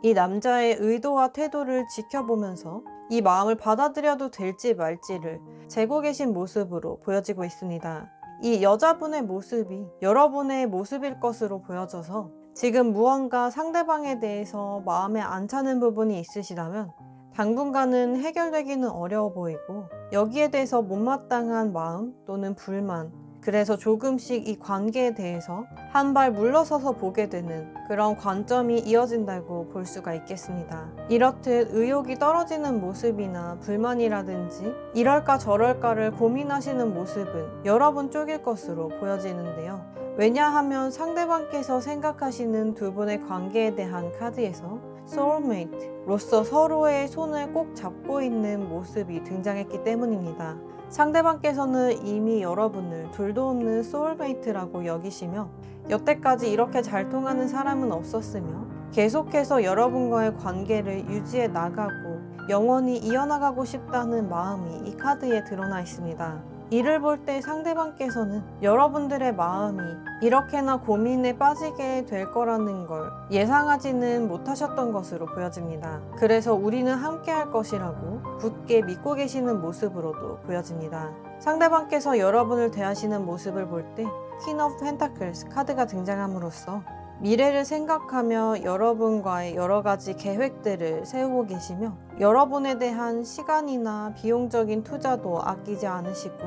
이 남자의 의도와 태도를 지켜보면서 이 마음을 받아들여도 될지 말지를 재고 계신 모습으로 보여지고 있습니다. 이 여자분의 모습이 여러분의 모습일 것으로 보여져서 지금 무언가 상대방에 대해서 마음에 안 차는 부분이 있으시다면 당분간은 해결되기는 어려워 보이고, 여기에 대해서 못마땅한 마음 또는 불만, 그래서 조금씩 이 관계에 대해서 한 발 물러서서 보게 되는 그런 관점이 이어진다고 볼 수가 있겠습니다. 이렇듯 의욕이 떨어지는 모습이나 불만이라든지 이럴까 저럴까를 고민하시는 모습은 여러분 쪽일 것으로 보여지는데요. 왜냐하면 상대방께서 생각하시는 두 분의 관계에 대한 카드에서 소울메이트로서 서로의 손을 꼭 잡고 있는 모습이 등장했기 때문입니다. 상대방께서는 이미 여러분을 둘도 없는 소울메이트라고 여기시며 여태까지 이렇게 잘 통하는 사람은 없었으며 계속해서 여러분과의 관계를 유지해 나가고 영원히 이어나가고 싶다는 마음이 이 카드에 드러나 있습니다. 이를 볼 때 상대방께서는 여러분들의 마음이 이렇게나 고민에 빠지게 될 거라는 걸 예상하지는 못하셨던 것으로 보여집니다. 그래서 우리는 함께 할 것이라고 굳게 믿고 계시는 모습으로도 보여집니다. 상대방께서 여러분을 대하시는 모습을 볼 때 퀸 오브 펜타클스 카드가 등장함으로써 미래를 생각하며 여러분과의 여러 가지 계획들을 세우고 계시며 여러분에 대한 시간이나 비용적인 투자도 아끼지 않으시고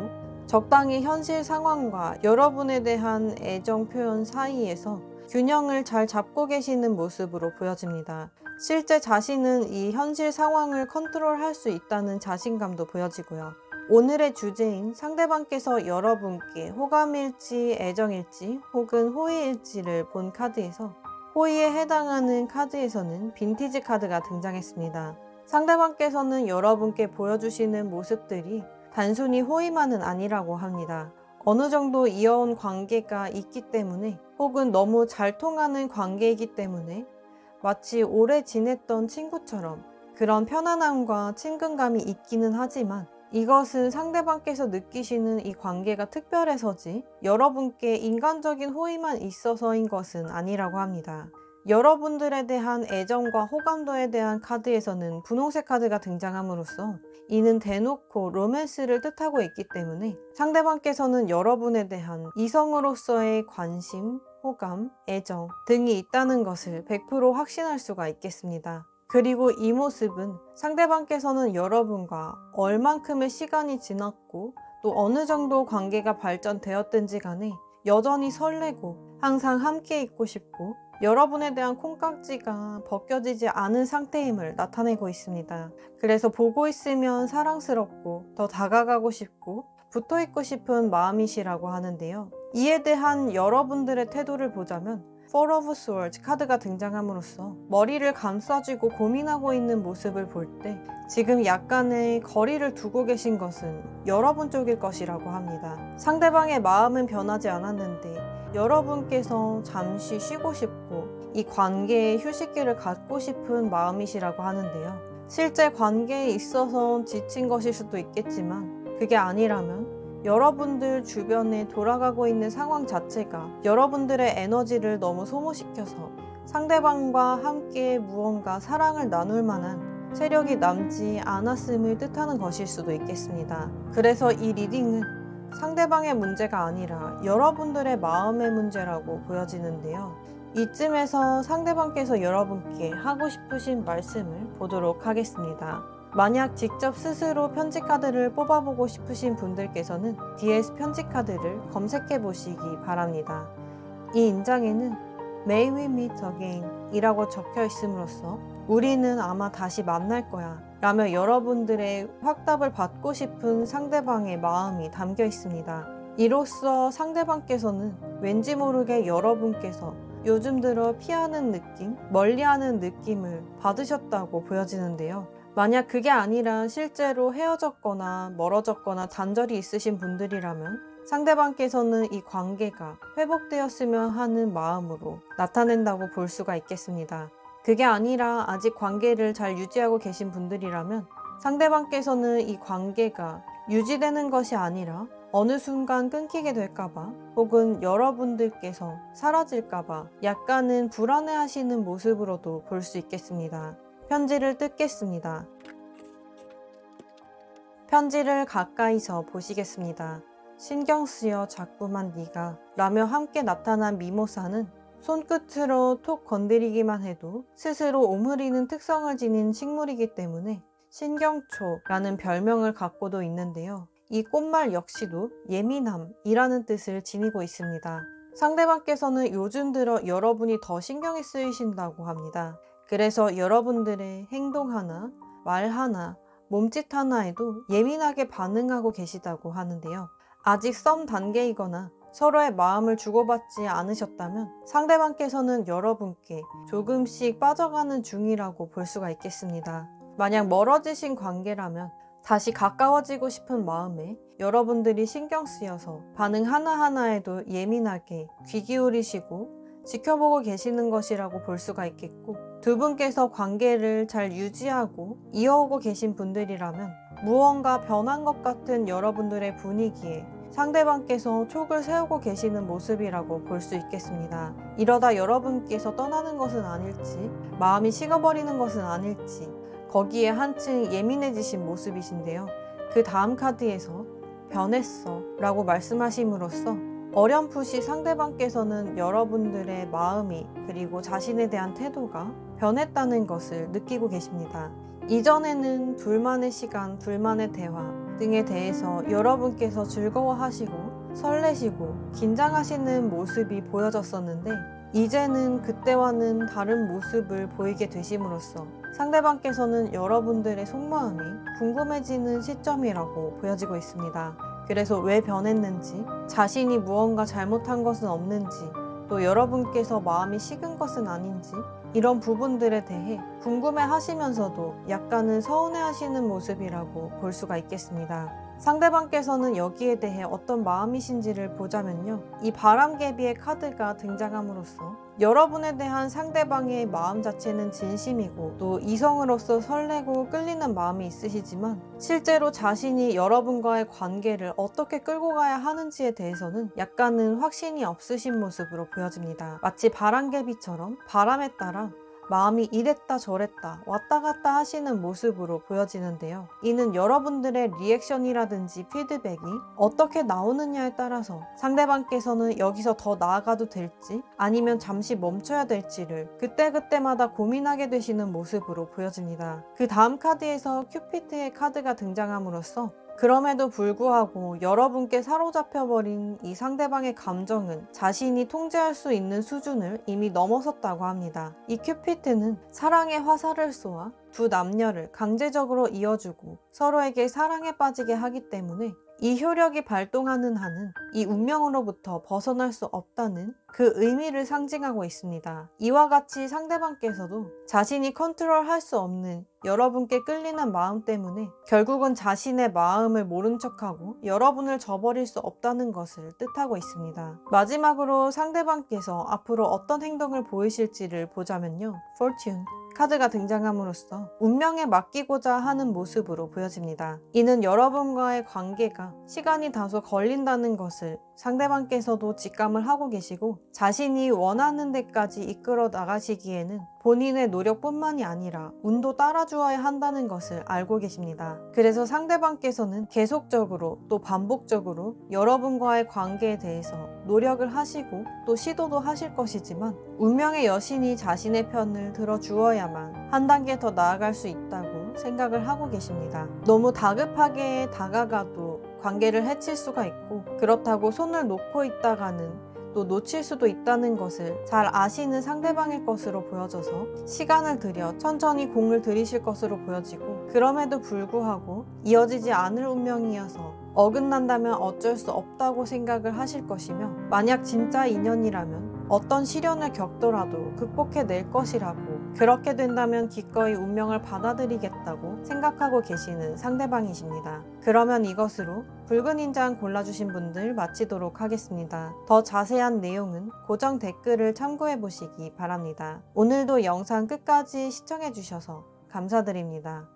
적당히 현실 상황과 여러분에 대한 애정 표현 사이에서 균형을 잘 잡고 계시는 모습으로 보여집니다. 실제 자신은 이 현실 상황을 컨트롤할 수 있다는 자신감도 보여지고요. 오늘의 주제인 상대방께서 여러분께 호감일지 애정일지 혹은 호의일지를 본 카드에서 호의에 해당하는 카드에서는 빈티지 카드가 등장했습니다. 상대방께서는 여러분께 보여주시는 모습들이 단순히 호의만은 아니라고 합니다. 어느 정도 이어온 관계가 있기 때문에 혹은 너무 잘 통하는 관계이기 때문에 마치 오래 지냈던 친구처럼 그런 편안함과 친근감이 있기는 하지만 이것은 상대방께서 느끼시는 이 관계가 특별해서지 여러분께 인간적인 호의만 있어서인 것은 아니라고 합니다. 여러분들에 대한 애정과 호감도에 대한 카드에서는 분홍색 카드가 등장함으로써 이는 대놓고 로맨스를 뜻하고 있기 때문에 상대방께서는 여러분에 대한 이성으로서의 관심, 호감, 애정 등이 있다는 것을 100% 확신할 수가 있겠습니다. 그리고 이 모습은 상대방께서는 여러분과 얼만큼의 시간이 지났고 또 어느 정도 관계가 발전되었든지 간에 여전히 설레고 항상 함께 있고 싶고 여러분에 대한 콩깍지가 벗겨지지 않은 상태임을 나타내고 있습니다. 그래서 보고 있으면 사랑스럽고 더 다가가고 싶고 붙어있고 싶은 마음이시라고 하는데요. 이에 대한 여러분들의 태도를 보자면 Four of Swords 카드가 등장함으로써 머리를 감싸쥐고 고민하고 있는 모습을 볼 때 지금 약간의 거리를 두고 계신 것은 여러분 쪽일 것이라고 합니다. 상대방의 마음은 변하지 않았는데 여러분께서 잠시 쉬고 싶고 이 관계에 휴식기를 갖고 싶은 마음이시라고 하는데요. 실제 관계에 있어서 지친 것일 수도 있겠지만 그게 아니라면 여러분들 주변에 돌아가고 있는 상황 자체가 여러분들의 에너지를 너무 소모시켜서 상대방과 함께 무언가 사랑을 나눌 만한 체력이 남지 않았음을 뜻하는 것일 수도 있겠습니다. 그래서 이 리딩은 상대방의 문제가 아니라 여러분들의 마음의 문제라고 보여지는데요. 이쯤에서 상대방께서 여러분께 하고 싶으신 말씀을 보도록 하겠습니다. 만약 직접 스스로 편지 카드를 뽑아보고 싶으신 분들께서는 DS 편지 카드를 검색해 보시기 바랍니다. 이 인장에는 May we meet again 이라고 적혀 있음으로써 우리는 아마 다시 만날 거야 라며 여러분들의 확답을 받고 싶은 상대방의 마음이 담겨 있습니다. 이로써 상대방께서는 왠지 모르게 여러분께서 요즘 들어 피하는 느낌, 멀리하는 느낌을 받으셨다고 보여지는데요. 만약 그게 아니라 실제로 헤어졌거나 멀어졌거나 단절이 있으신 분들이라면 상대방께서는 이 관계가 회복되었으면 하는 마음으로 나타낸다고 볼 수가 있겠습니다. 그게 아니라 아직 관계를 잘 유지하고 계신 분들이라면 상대방께서는 이 관계가 유지되는 것이 아니라 어느 순간 끊기게 될까봐 혹은 여러분들께서 사라질까봐 약간은 불안해하시는 모습으로도 볼 수 있겠습니다. 편지를 뜯겠습니다. 편지를 가까이서 보시겠습니다. 신경 쓰여 자꾸만 네가 라며 함께 나타난 미모사는 손끝으로 톡 건드리기만 해도 스스로 오므리는 특성을 지닌 식물이기 때문에 신경초라는 별명을 갖고도 있는데요. 이 꽃말 역시도 예민함이라는 뜻을 지니고 있습니다. 상대방께서는 요즘 들어 여러분이 더 신경이 쓰이신다고 합니다. 그래서 여러분들의 행동 하나, 말 하나, 몸짓 하나에도 예민하게 반응하고 계시다고 하는데요. 아직 썸 단계이거나 서로의 마음을 주고받지 않으셨다면 상대방께서는 여러분께 조금씩 빠져가는 중이라고 볼 수가 있겠습니다. 만약 멀어지신 관계라면 다시 가까워지고 싶은 마음에 여러분들이 신경 쓰여서 반응 하나하나에도 예민하게 귀 기울이시고 지켜보고 계시는 것이라고 볼 수가 있겠고, 두 분께서 관계를 잘 유지하고 이어오고 계신 분들이라면 무언가 변한 것 같은 여러분들의 분위기에 상대방께서 촉을 세우고 계시는 모습이라고 볼 수 있겠습니다. 이러다 여러분께서 떠나는 것은 아닐지, 마음이 식어버리는 것은 아닐지 거기에 한층 예민해지신 모습이신데요. 그 다음 카드에서 변했어 라고 말씀하심으로써 어렴풋이 상대방께서는 여러분들의 마음이 그리고 자신에 대한 태도가 변했다는 것을 느끼고 계십니다. 이전에는 둘만의 시간, 둘만의 대화 등에 대해서 여러분께서 즐거워하시고 설레시고 긴장하시는 모습이 보여졌었는데 이제는 그때와는 다른 모습을 보이게 되심으로써 상대방께서는 여러분들의 속마음이 궁금해지는 시점이라고 보여지고 있습니다. 그래서 왜 변했는지, 자신이 무언가 잘못한 것은 없는지, 또 여러분께서 마음이 식은 것은 아닌지 이런 부분들에 대해 궁금해 하시면서도 약간은 서운해 하시는 모습이라고 볼 수가 있겠습니다. 상대방께서는 여기에 대해 어떤 마음이신지를 보자면요. 이 바람개비의 카드가 등장함으로써 여러분에 대한 상대방의 마음 자체는 진심이고 또 이성으로서 설레고 끌리는 마음이 있으시지만 실제로 자신이 여러분과의 관계를 어떻게 끌고 가야 하는지에 대해서는 약간은 확신이 없으신 모습으로 보여집니다. 마치 바람개비처럼 바람에 따라 마음이 이랬다 저랬다 왔다 갔다 하시는 모습으로 보여지는데요. 이는 여러분들의 리액션이라든지 피드백이 어떻게 나오느냐에 따라서 상대방께서는 여기서 더 나아가도 될지 아니면 잠시 멈춰야 될지를 그때그때마다 고민하게 되시는 모습으로 보여집니다. 그 다음 카드에서 큐피드의 카드가 등장함으로써 그럼에도 불구하고 여러분께 사로잡혀버린 이 상대방의 감정은 자신이 통제할 수 있는 수준을 이미 넘어섰다고 합니다. 이 큐피드는 사랑의 화살을 쏘아 두 남녀를 강제적으로 이어주고 서로에게 사랑에 빠지게 하기 때문에 이 효력이 발동하는 한은 이 운명으로부터 벗어날 수 없다는 그 의미를 상징하고 있습니다. 이와 같이 상대방께서도 자신이 컨트롤할 수 없는 여러분께 끌리는 마음 때문에 결국은 자신의 마음을 모른 척하고 여러분을 저버릴 수 없다는 것을 뜻하고 있습니다. 마지막으로 상대방께서 앞으로 어떤 행동을 보이실지를 보자면요. Fortune 카드가 등장함으로써 운명에 맡기고자 하는 모습으로 보여집니다. 이는 여러분과의 관계가 시간이 다소 걸린다는 것을 상대방께서도 직감을 하고 계시고 자신이 원하는 데까지 이끌어 나가시기에는 본인의 노력뿐만이 아니라 운도 따라주어야 한다는 것을 알고 계십니다. 그래서 상대방께서는 계속적으로 또 반복적으로 여러분과의 관계에 대해서 노력을 하시고 또 시도도 하실 것이지만 운명의 여신이 자신의 편을 들어주어야만 한 단계 더 나아갈 수 있다고 생각을 하고 계십니다. 너무 다급하게 다가가도 관계를 해칠 수가 있고 그렇다고 손을 놓고 있다가는 또 놓칠 수도 있다는 것을 잘 아시는 상대방일 것으로 보여져서 시간을 들여 천천히 공을 들이실 것으로 보여지고 그럼에도 불구하고 이어지지 않을 운명이어서 어긋난다면 어쩔 수 없다고 생각을 하실 것이며 만약 진짜 인연이라면 어떤 시련을 겪더라도 극복해낼 것이라고 그렇게 된다면 기꺼이 운명을 받아들이겠다고 생각하고 계시는 상대방이십니다. 그러면 이것으로 붉은 인장 골라주신 분들 마치도록 하겠습니다. 더 자세한 내용은 고정 댓글을 참고해 보시기 바랍니다. 오늘도 영상 끝까지 시청해 주셔서 감사드립니다.